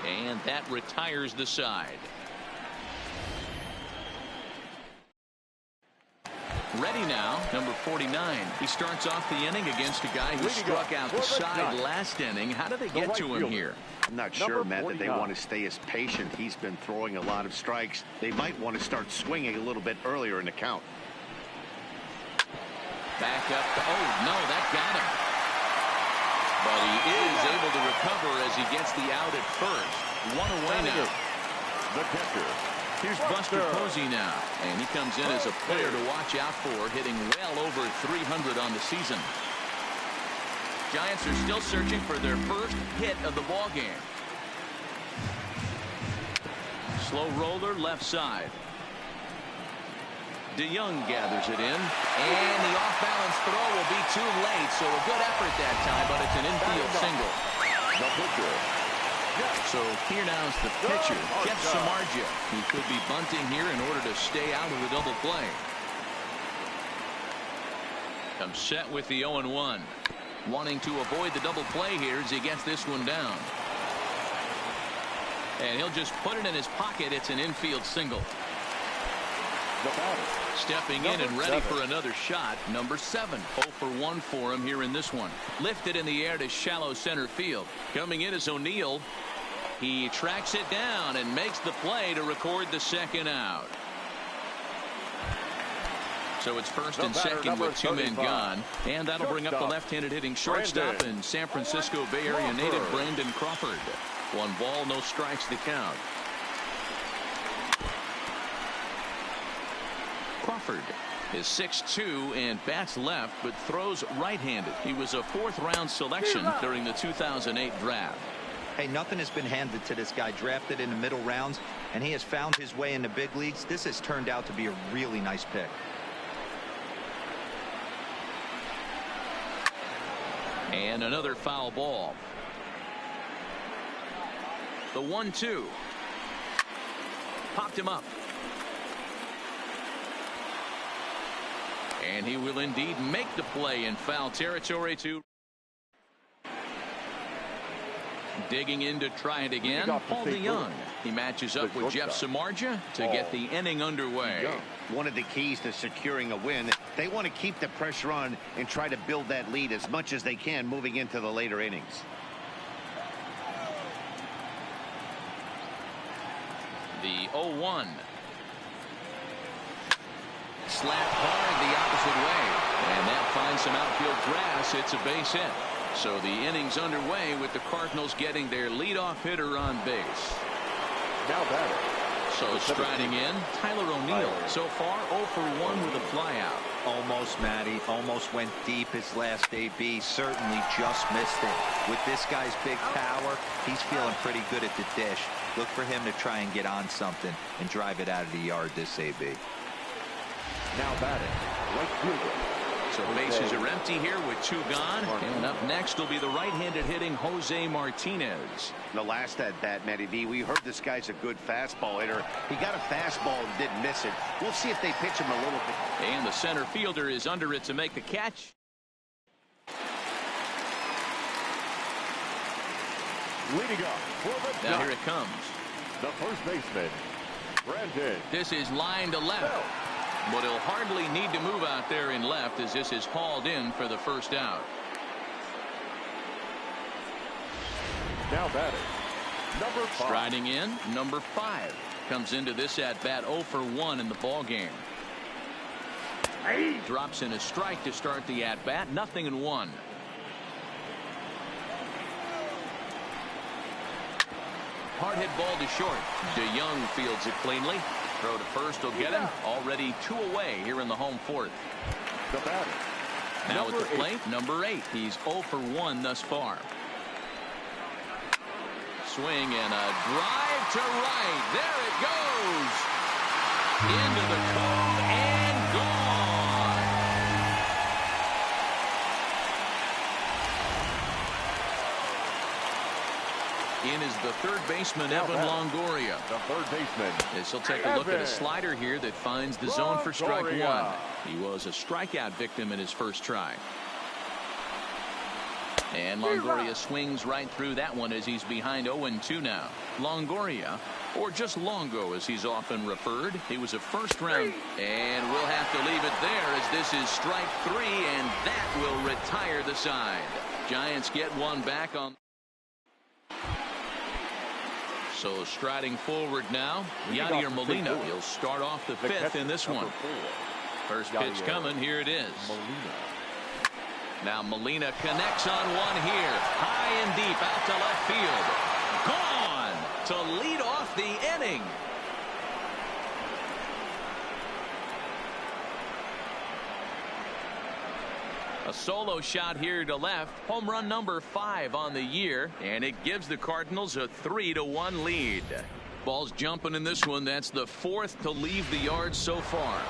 And that retires the side. Ready now, number 49. He starts off the inning against a guy who struck out the side last inning. How do they get to him here? I'm not sure, Matt, that they want to stay as patient. He's been throwing a lot of strikes. They might want to start swinging a little bit earlier in the count. Back up. Oh, no, that got him. But he is able to recover as he gets the out at first. One away now. The catcher. Here's Buster Posey now, and he comes in as a player to watch out for, hitting well over 300 on the season. Giants are still searching for their first hit of the ball game. Slow roller left side. DeYoung gathers it in, and the off-balance throw will be too late, so a good effort that time, but it's an infield single. The pitcher. So here now is the pitcher, Jeff Samardzija. He could be bunting here in order to stay out of the double play. Comes set with the 0-1. Wanting to avoid the double play here as he gets this one down. And he'll just put it in his pocket. It's an infield single. Stepping in and ready for another shot, number 7. 0 for 1 for him here in this one. Lifted in the air to shallow center field. Coming in is O'Neill. He tracks it down and makes the play to record the second out. So it's first and second with 2 men gone. And that'll bring up the left-handed hitting shortstop and San Francisco Bay Area native Brandon Crawford. 1 ball, no strikes to count. Crawford is 6'2" and bats left, but throws right-handed. He was a 4th-round selection during the 2008 draft. Hey, nothing has been handed to this guy. Drafted in the middle rounds, and he has found his way in the big leagues. This has turned out to be a really nice pick. And another foul ball. The 1-2. Popped him up. And he will indeed make the play in foul territory too. Digging in to try it again, Paul DeYoung. He matches up with Jeff Samardzija to get the inning underway. One of the keys to securing a win, they want to keep the pressure on and try to build that lead as much as they can moving into the later innings. The 0-1. Slapped hard the opposite way, and that finds some outfield grass. It's a base hit. So the inning's underway with the Cardinals getting their leadoff hitter on base. Now batter. So striding in, Tyler O'Neill. So far 0 for 1 with a flyout. Almost, Matty. Almost went deep his last AB. Certainly just missed it. With this guy's big power, he's feeling pretty good at the dish. Look for him to try and get on something and drive it out of the yard this AB. Now batting, right fielder. So bases are empty here with 2 gone. And up next will be the right-handed hitting Jose Martinez. The last at bat, Matty V, we heard this guy's a good fastball hitter. He got a fastball and didn't miss it. We'll see if they pitch him a little bit. And the center fielder is under it to make the catch. Leading up for the Now here it comes. The first baseman, Brandon. This is line to left. But he'll hardly need to move out there in left as this is hauled in for the first out. Now batting, number 5. Striding in, number 5. Comes into this at bat 0 for 1 in the ball game. Drops in a strike to start the at bat. 0-1. Hard hit ball to short. DeYoung fields it cleanly. Throw to first will get him. Already 2 away here in the home fourth. The batter. Now at the plate, number 8. He's 0 for 1 thus far. Swing and a drive to right. There it goes. Into the cove and gone. In is the third baseman, Evan Longoria. The third baseman. This will take a look at a slider here that finds the zone for strike 1. He was a strikeout victim in his first try. And Longoria swings right through that one as he's behind 0-2 now. Longoria, or just Longo as he's often referred, he was a first round. And we'll have to leave it there as this is strike 3, and that will retire the side. Giants get one back on. So striding forward now, Yadier Molina. He'll start off the 5th in this one. First pitch coming. Here it is. Now Molina connects on one here. High and deep out to left field. Gone to lead off the inning. A solo shot here to left. Home run number 5 on the year, and it gives the Cardinals a 3-1 lead. Ball's jumping in this one. That's the 4th to leave the yard so far.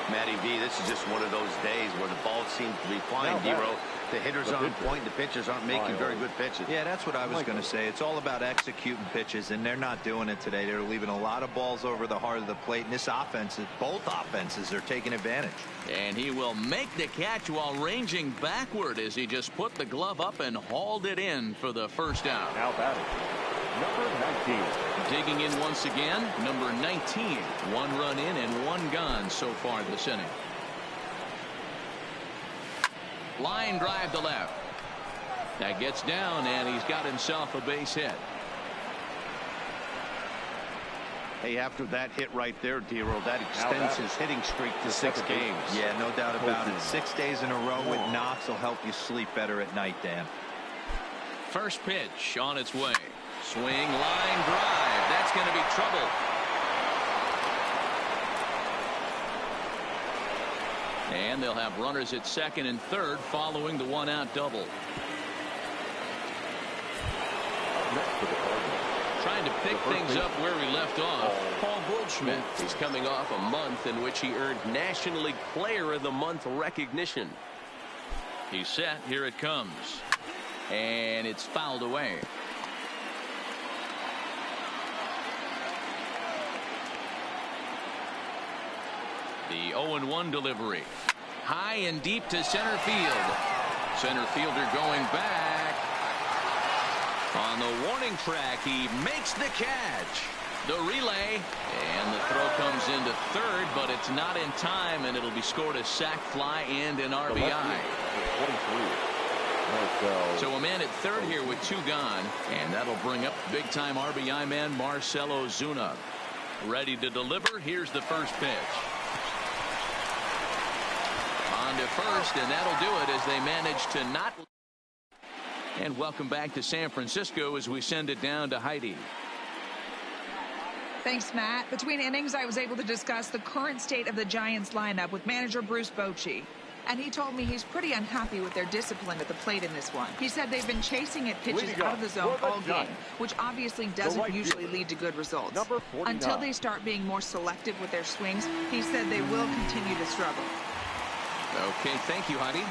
Matty V, this is just one of those days where the ball seems to be flying, D-Row. The hitters aren't pointing, the pitchers aren't making very good pitches. Yeah, that's what I was going to say. It's all about executing pitches, and they're not doing it today. They're leaving a lot of balls over the heart of the plate, and this offense, both offenses are taking advantage. And he will make the catch while ranging backward as he just put the glove up and hauled it in for the first out. Now batting, number 19. Digging in once again, number 19. 1 run in and 1 gone so far this inning. Line drive to left. That gets down, and he's got himself a base hit. Hey, after that hit right there, D-Row, that extends his hitting streak to 6 games. Yeah, no doubt about it. 6 days in a row with knocks will help you sleep better at night, Dan. First pitch on its way. Swing, line drive. That's going to be trouble. And they'll have runners at second and third following the 1-out double. Trying to pick things up where we left off, Paul Goldschmidt. He's coming off a month in which he earned National League Player of the Month recognition. He's set. Here it comes. And it's fouled away. The 0-1 delivery. High and deep to center field. Center fielder going back. On the warning track, he makes the catch. The relay. And the throw comes into third, but it's not in time, and it'll be scored a sac fly and an RBI. So a man at third here with 2 gone, and that'll bring up big-time RBI man Marcell Ozuna. Ready to deliver. Here's the first pitch. On to first, and that'll do it as they manage to not. And welcome back to San Francisco as we send it down to Heidi. Thanks, Matt. Between innings, I was able to discuss the current state of the Giants lineup with manager Bruce Bochy. And he told me he's pretty unhappy with their discipline at the plate in this one. He said they've been chasing at pitches out of the zone all game, which obviously doesn't usually lead to good results. Until they start being more selective with their swings, he said they will continue to struggle. Okay, thank you, Heidi.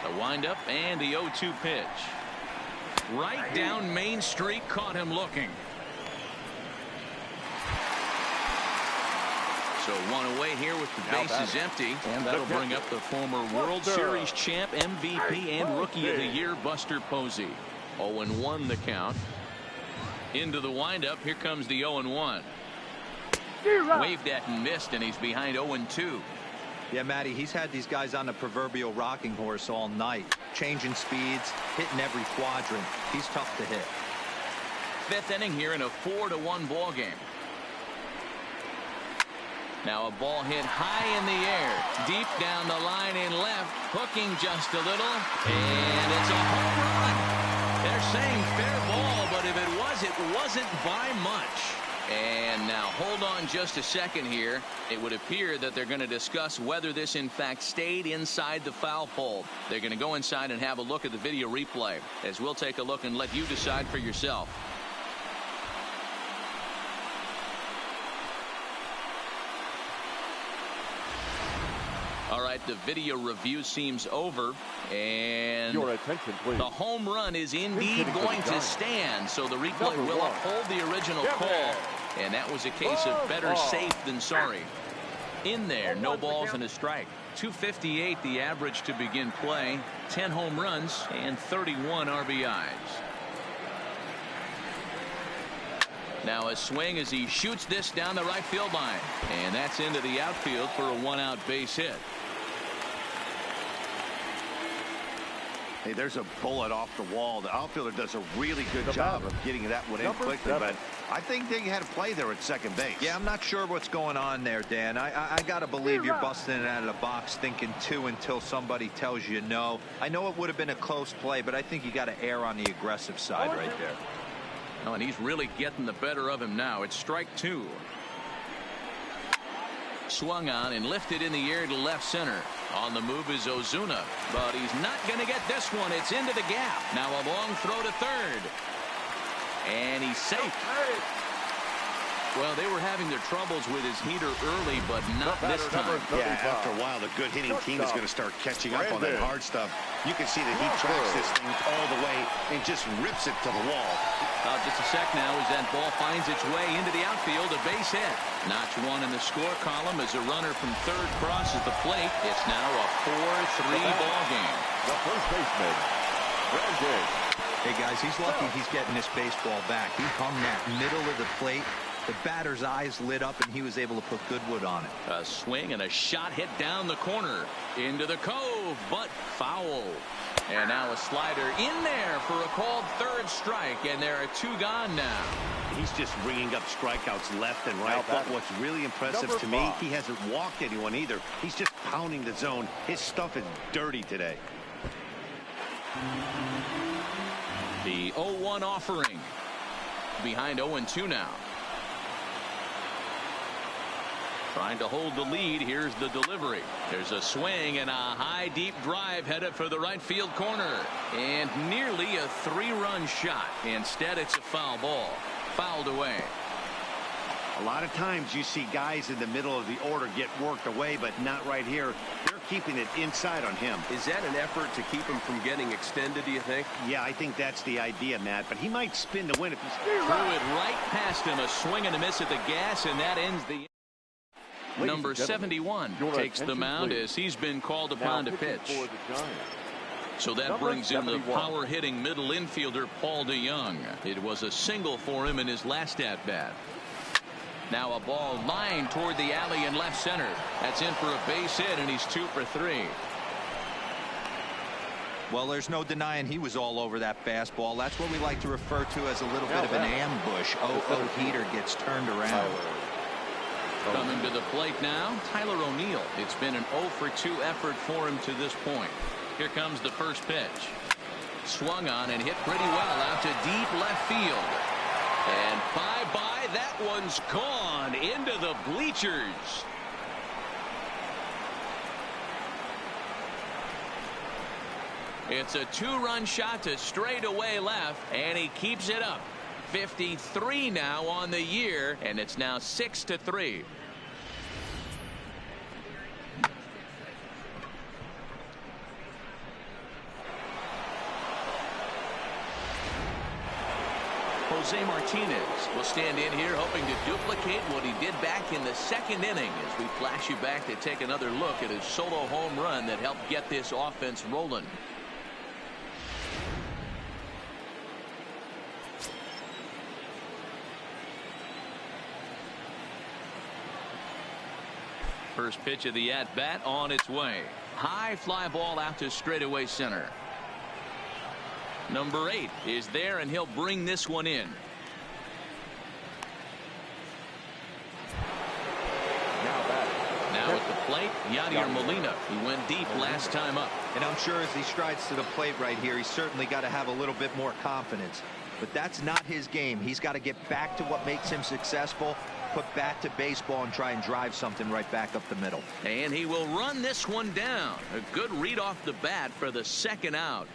The windup and the 0-2 pitch. Right down Main Street, caught him looking. So 1 away here with the bases empty, and that'll bring up the former World Series champ, MVP, and Rookie of the Year, Buster Posey. 0-1 the count. Into the windup, here comes the 0-1. Waved at and missed, and he's behind 0-2. Yeah, Matty, he's had these guys on the proverbial rocking horse all night, changing speeds, hitting every quadrant. He's tough to hit. 5th inning here in a 4-1 ball game. Now a ball hit high in the air, deep down the line in left, hooking just a little, and it's a home run. They're saying fair ball, but if it was, it wasn't by much. And now hold on just a second here. It would appear that they're going to discuss whether this in fact stayed inside the foul pole. They're going to go inside and have a look at the video replay, as we'll take a look and let you decide for yourself. All right, the video review seems over, and your attention, please. The home run is indeed going to stand, so the replay will uphold the original call, and that was a case of better safe than sorry. In there, no balls and a strike. 258 the average to begin play, 10 home runs and 31 RBIs. Now a swing as he shoots this down the right field line, and that's into the outfield for a one-out base hit. Hey, there's a bullet off the wall. The outfielder does a really good job of getting that one in quickly, but I think they had a play there at second base. Yeah, I'm not sure what's going on there, Dan. I got to believe you're busting it out of the box thinking two until somebody tells you no. I know it would have been a close play, but I think you got to err on the aggressive side right there. Oh, and he's really getting the better of him now. It's strike two. Swung on and lifted in the air to left center. On the move is Ozuna, but he's not going to get this one. It's into the gap. Now a long throw to third. And he's safe. Well, they were having their troubles with his heater early, but not this time. Yeah, after a while, the good hitting team is going to start catching up on that hard stuff. You can see that he tracks this thing all the way and just rips it to the wall. Just a sec now as that ball finds its way into the outfield, a base hit. Notch one in the score column as a runner from third crosses the plate. It's now a 4-3 ball game. The first baseman, Brandon. Hey, guys, he's lucky he's getting this baseball back. He hung that middle of the plate. The batter's eyes lit up, and he was able to put good wood on it. A swing and a shot hit down the corner. Into the cove, but foul. And now a slider in there for a called third strike, and there are two gone now. He's just ringing up strikeouts left and right. But what's really impressive to me, he hasn't walked anyone either. He's just pounding the zone. His stuff is dirty today. The 0-1 offering. Behind 0-2 now. Trying to hold the lead. Here's the delivery. There's a swing and a high deep drive headed for the right field corner. And nearly a 3-run shot. Instead, it's a foul ball. Fouled away. A lot of times you see guys in the middle of the order get worked away, but not right here. They're keeping it inside on him. Is that an effort to keep him from getting extended, do you think? Yeah, I think that's the idea, Matt. But he might spin to win if he's threw it right past him. A swing and a miss at the gas, and that ends the number 71 takes the mound as he's been called upon to pitch. So that brings in the power-hitting middle infielder Paul DeYoung. It was a single for him in his last at-bat. Now a ball lined toward the alley in left center. That's in for a base hit, and he's 2 for 3. Well, there's no denying he was all over that fastball. That's what we like to refer to as a little bit of an ambush. 0-0 heater gets turned around. Coming to the plate now, Tyler O'Neill. It's been an 0 for 2 effort for him to this point. Here comes the first pitch. Swung on and hit pretty well out to deep left field. And bye-bye, that one's gone into the bleachers. It's a 2-run shot to straightaway left, and he keeps it up. 53 now on the year, and it's now 6-3. Jose Martinez will stand in here hoping to duplicate what he did back in the second inning as we flash you back to take another look at his solo home run that helped get this offense rolling. First pitch of the at-bat on its way. High fly ball out to straightaway center. Number 8 is there, and he'll bring this one in. Now back plate, Yadier Molina. He went deep last time up. And I'm sure as he strides to the plate right here, he's certainly got to have a little bit more confidence. But that's not his game. He's got to get back to what makes him successful, put bat to baseball, and try and drive something right back up the middle. And he will run this one down. A good read off the bat for the second out.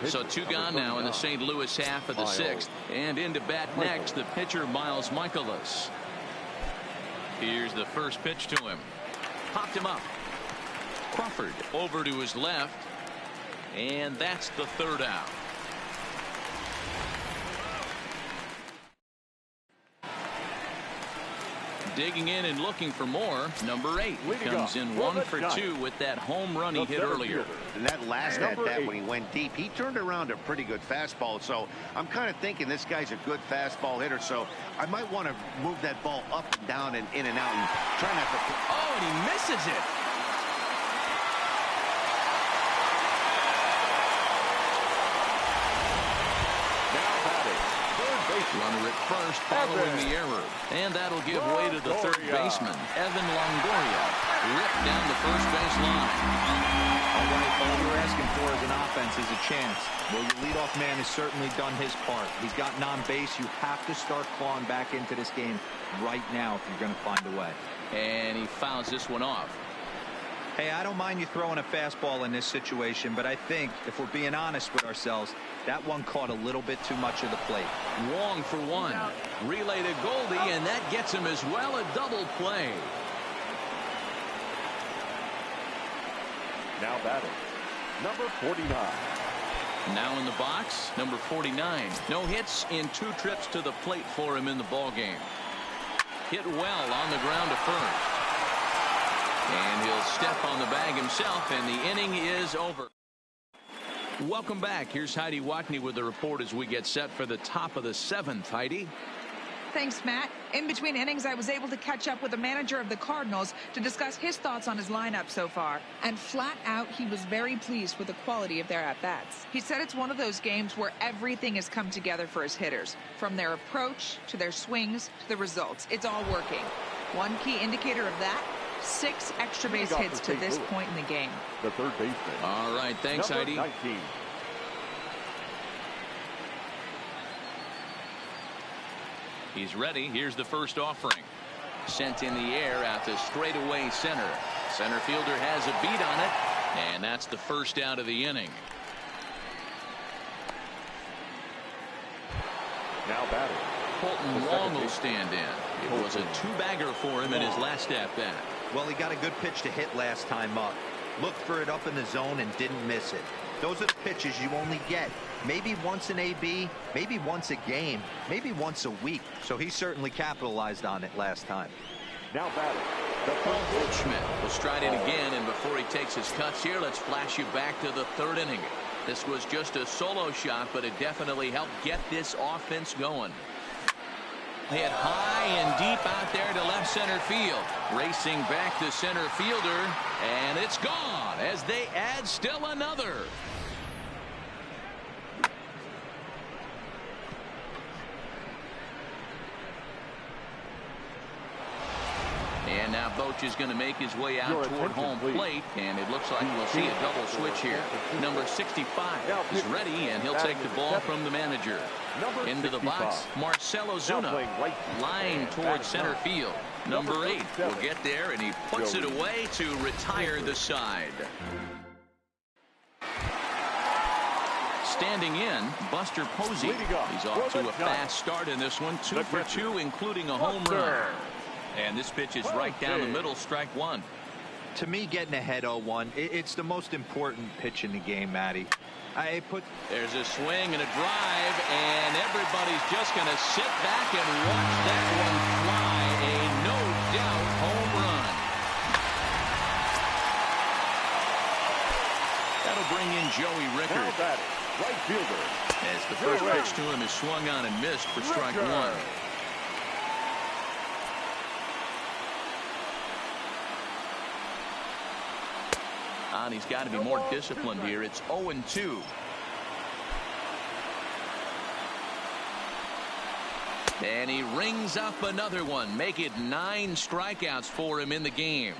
So two gone now in the St. Louis half of the sixth. And into bat next, the pitcher Miles Michaelis. Here's the first pitch to him. Popped him up. Crawford over to his left. And that's the third out. Digging in and looking for more. Number 8 comes in 1 for 2 with that home run he hit earlier. And that last at bat when he went deep, he turned around a pretty good fastball. So I'm kind of thinking this guy's a good fastball hitter. So I might want to move that ball up and down and in and out and try not to. Oh, and he misses it. Runner at first following the error. And that'll give way to the third baseman, Evan Longoria. Ripped down the first base line. All right, all you're asking for as an offense is a chance. Well, your leadoff man has certainly done his part. He's gotten on base. You have to start clawing back into this game right now if you're going to find a way. And he fouls this one off. Hey, I don't mind you throwing a fastball in this situation, but I think if we're being honest with ourselves, that one caught a little bit too much of the plate. Wong for one. Relay to Goldie, and that gets him as well a double play. Now batting, number 49. Now in the box, number 49. No hits in 2 trips to the plate for him in the ballgame. Hit well on the ground to first. And he'll step on the bag himself, and the inning is over. Welcome back. Here's Heidi Watney with the report as we get set for the top of the 7th. Heidi. Thanks, Matt. In between innings, I was able to catch up with the manager of the Cardinals to discuss his thoughts on his lineup so far. And flat out, he was very pleased with the quality of their at-bats. He said it's one of those games where everything has come together for his hitters. From their approach to their swings to the results. It's all working. One key indicator of that, 6 extra base hits to this point in the game. The third baseman. All right, thanks, Heidi. 19. He's ready. Here's the first offering. Sent in the air out to straightaway center. Center fielder has a beat on it, and that's the first out of the inning. Now batting, Colton Wong will stand in. It was a 2-bagger for him in his last at-bat. Well, he got a good pitch to hit last time up. Looked for it up in the zone and didn't miss it. Those are the pitches you only get maybe once in AB, maybe once a game, maybe once a week. So he certainly capitalized on it last time. Now batting, Paul Goldschmidt will stride in again, and before he takes his cuts here, let's flash you back to the 3rd inning. This was just a solo shot, but it definitely helped get this offense going. Hit high and deep out there to left center field. Racing back to center fielder, and it's gone as they add still another. And now Boch is going to make his way out toward home plate, and it looks like we'll see a double switch here. Number 65 is ready, and he'll take the ball from the manager. Into the box, Marcell Ozuna, line towards center field. Number 8 will get there, and he puts it away to retire the side. Standing in, Buster Posey. He's off to a fast start in this one, 2 for 2, including a home run. And this pitch is right down the middle, strike 1. To me, getting ahead 0-1, it's the most important pitch in the game, Matty. There's a swing and a drive, and everybody's just going to sit back and watch that one fly. A no-doubt home run. That'll bring in Joey Rickard. right fielder. As the first pitch to him is swung on and missed for strike 1. And he's got to be more disciplined here. It's 0-2. And he rings up another one. Make it 9 strikeouts for him in the game.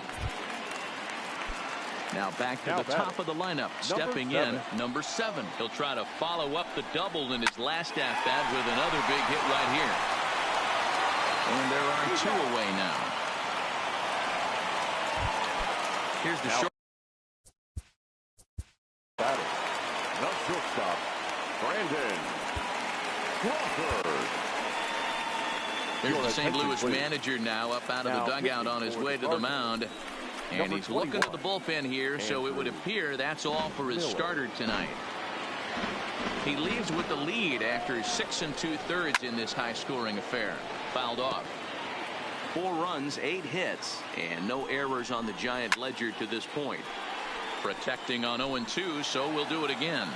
Now back to the top of the lineup. Stepping in, number 7. He'll try to follow up the double in his last at-bat with another big hit right here. And there are 2 away now. Here's the short. Batting. The shortstop, Brandon Crawford. Here's the St. Louis manager now up out of the dugout on his way to the mound. And he's looking at the bullpen here, so it would appear that's all for his starter tonight. He leaves with the lead after 6 2/3 in this high-scoring affair. Fouled off. 4 runs, 8 hits, and no errors on the Giant ledger to this point. Protecting on 0-2, so we'll do it again.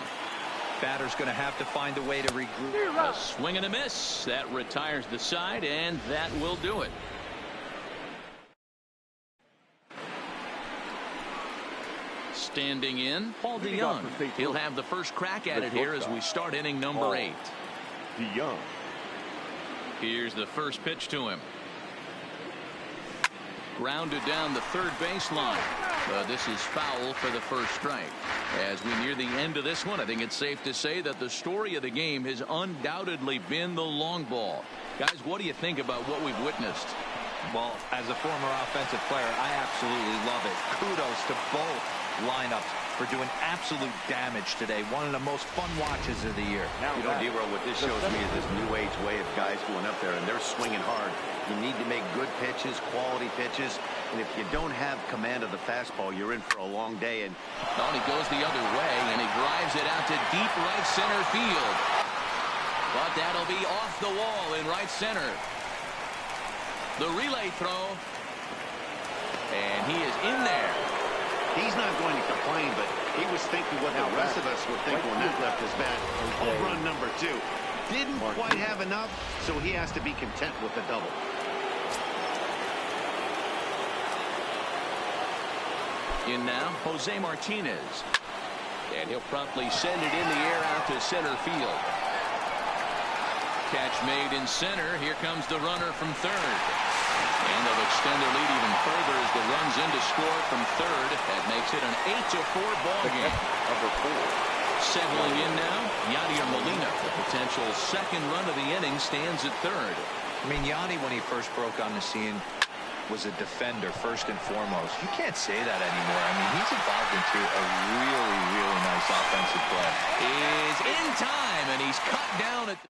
Batter's going to have to find a way to regroup. A swing and a miss. That retires the side, and that will do it. Standing in, Paul DeYoung. He'll have the first crack at it here as we start inning number 8. DeYoung. Here's the first pitch to him. Grounded down the third baseline. This is foul for the first strike. As we near the end of this one, I think it's safe to say that the story of the game has undoubtedly been the long ball. Guys, what do you think about what we've witnessed? Well, as a former offensive player, I absolutely love it. Kudos to both lineups for doing absolute damage today. One of the most fun watches of the year. You know, Dero, what this shows me is this new age way of guys going up there and they're swinging hard. You need to make good pitches, quality pitches, and if you don't have command of the fastball, you're in for a long day. And he goes the other way, and he drives it out to deep right center field. But that'll be off the wall in right center. The relay throw, and he is in there. He's not going to complain, but he was thinking what the rest of us were thinking when that left his bat. Home run number 2. Didn't quite have enough, so he has to be content with the double. In now, Jose Martinez. And he'll promptly send it in the air out to center field. Catch made in center. Here comes the runner from third. And they'll extend their lead even further as the runs in to score from third. That makes it an 8-4 ball game. Number 4. Settling in now, Yadier Molina. The potential second run of the inning stands at third. I mean, Yanni, when he first broke on the scene, was a defender first and foremost. You can't say that anymore. I mean, he's evolved into a really, really nice offensive player. Is in time, and he's cut down at the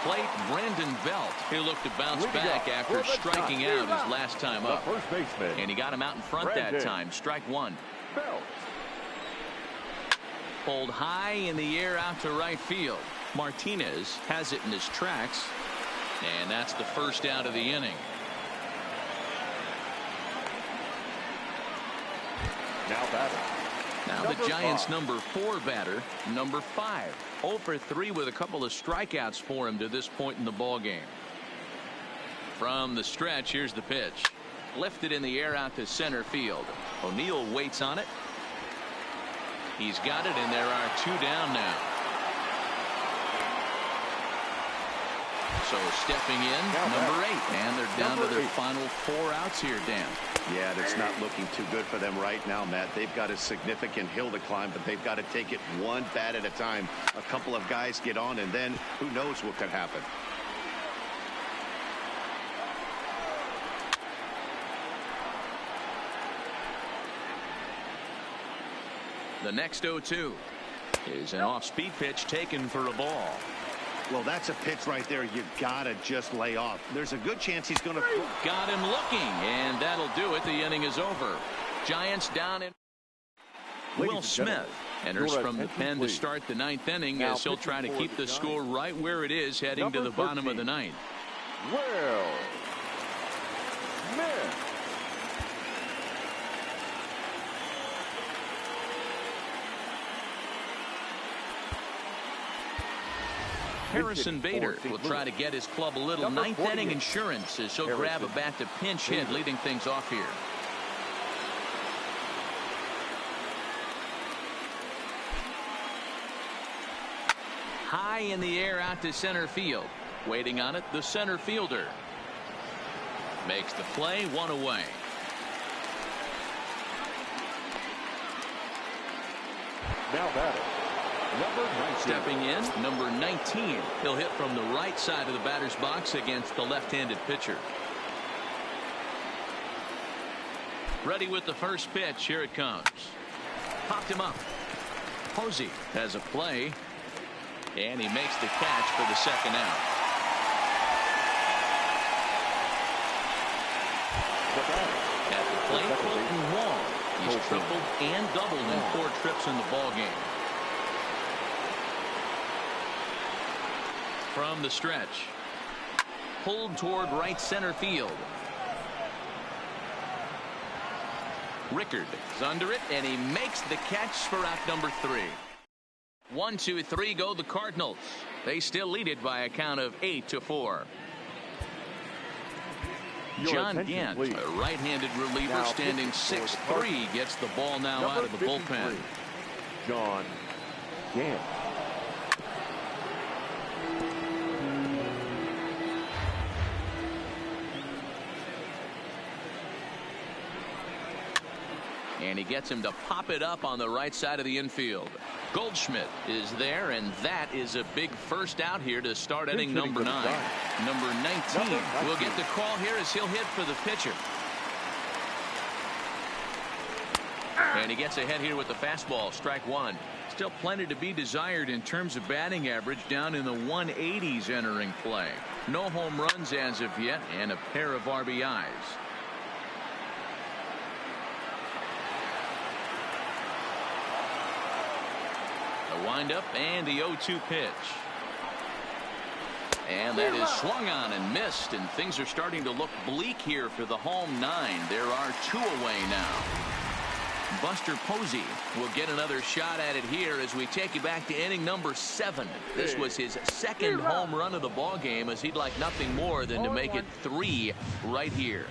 plate. Brandon Belt. He'll look to bounce back after striking out his last time up. First baseman. And he got him out in front that time. Strike 1. Belt. Pulled high in the air out to right field. Martinez has it in his tracks. And that's the first out of the inning. Now batting. Now the Giants' number 4 batter, number 5. 0 for 3 with a couple of strikeouts for him to this point in the ball game. From the stretch, here's the pitch. Lifted in the air out to center field. O'Neill waits on it. He's got it, and there are 2 down now. So stepping in, number 8, and they're down to their final 4 outs here, Dan. Yeah, that's not looking too good for them right now, Matt. They've got a significant hill to climb, but they've got to take it one bat at a time. A couple of guys get on, and then who knows what could happen. The next 0-2 is an off-speed pitch taken for a ball. Well, that's a pitch right there you gotta just lay off. There's a good chance he's gonna got him looking, and that'll do it. The inning is over. Giants down in. Will Smith enters from the pen to start the 9th inning as he'll try to keep the score right where it is heading to the bottom of the 9th. Will Smith. Harrison Bader will try to get his club a little 9th inning insurance as he'll grab a bat to pinch hit, leading things off here. high in the air out to center field. Waiting on it, the center fielder. Makes the play, one away. Now batting, number 19. Stepping in, number 19. He'll hit from the right side of the batter's box against the left-handed pitcher. Ready with the first pitch. Here it comes. Popped him up. Posey has a play, and he makes the catch for the second out. At the plate, Colton Wong. He's tripled and doubled in 4 trips in the ball game. From the stretch, pulled toward right center field. Rickard is under it, and he makes the catch for out number 3. 1, 2, 3 go the Cardinals. They still lead it by a count of 8-4. John Gant, a right-handed reliever, now standing 6'3", gets the ball now number out of the 53, bullpen. John Gant. And he gets him to pop it up on the right side of the infield. Goldschmidt is there, and that is a big first out here to start inning number 9. Number 19 will get the call here as he'll hit for the pitcher. And he gets ahead here with the fastball, strike 1. Still plenty to be desired in terms of batting average, down in the 180s entering play. No home runs as of yet, and a pair of RBIs. Windup and the 0-2 pitch. And that is swung on and missed, and things are starting to look bleak here for the home 9. There are 2 away now. Buster Posey will get another shot at it here as we take you back to inning number 7. This was his second home run of the ball game, as he'd like nothing more than to make it 3 right here.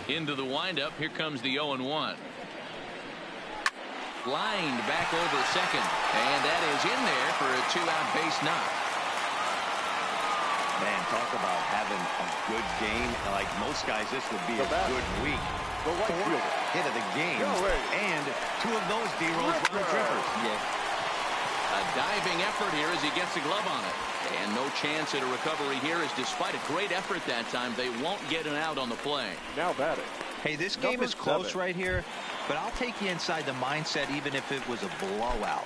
Into the windup, here comes the 0-1. Lined back over second, and that is in there for a 2-out base knock. Man, talk about having a good game. Like most guys, this would be a good week. The right 4th fielder. hit of the game, and 2 of those D-rolls were trippers. A diving effort here as he gets a glove on it, and no chance at a recovery here, as despite a great effort that time, they won't get an out on the play. Now batting. Hey, this game is close right here, but I'll take you inside the mindset even if it was a blowout.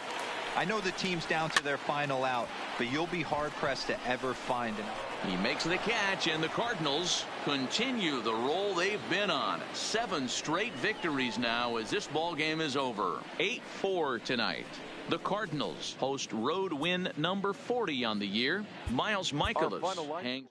I know the team's down to their final out, but you'll be hard-pressed to ever find an. He makes the catch, and the Cardinals continue the roll they've been on. 7 straight victories now as this ball game is over. 8-4 tonight. The Cardinals post road win number 40 on the year. Miles Michaelis hangs.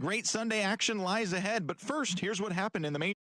Great Sunday action lies ahead, but first, here's what happened in the main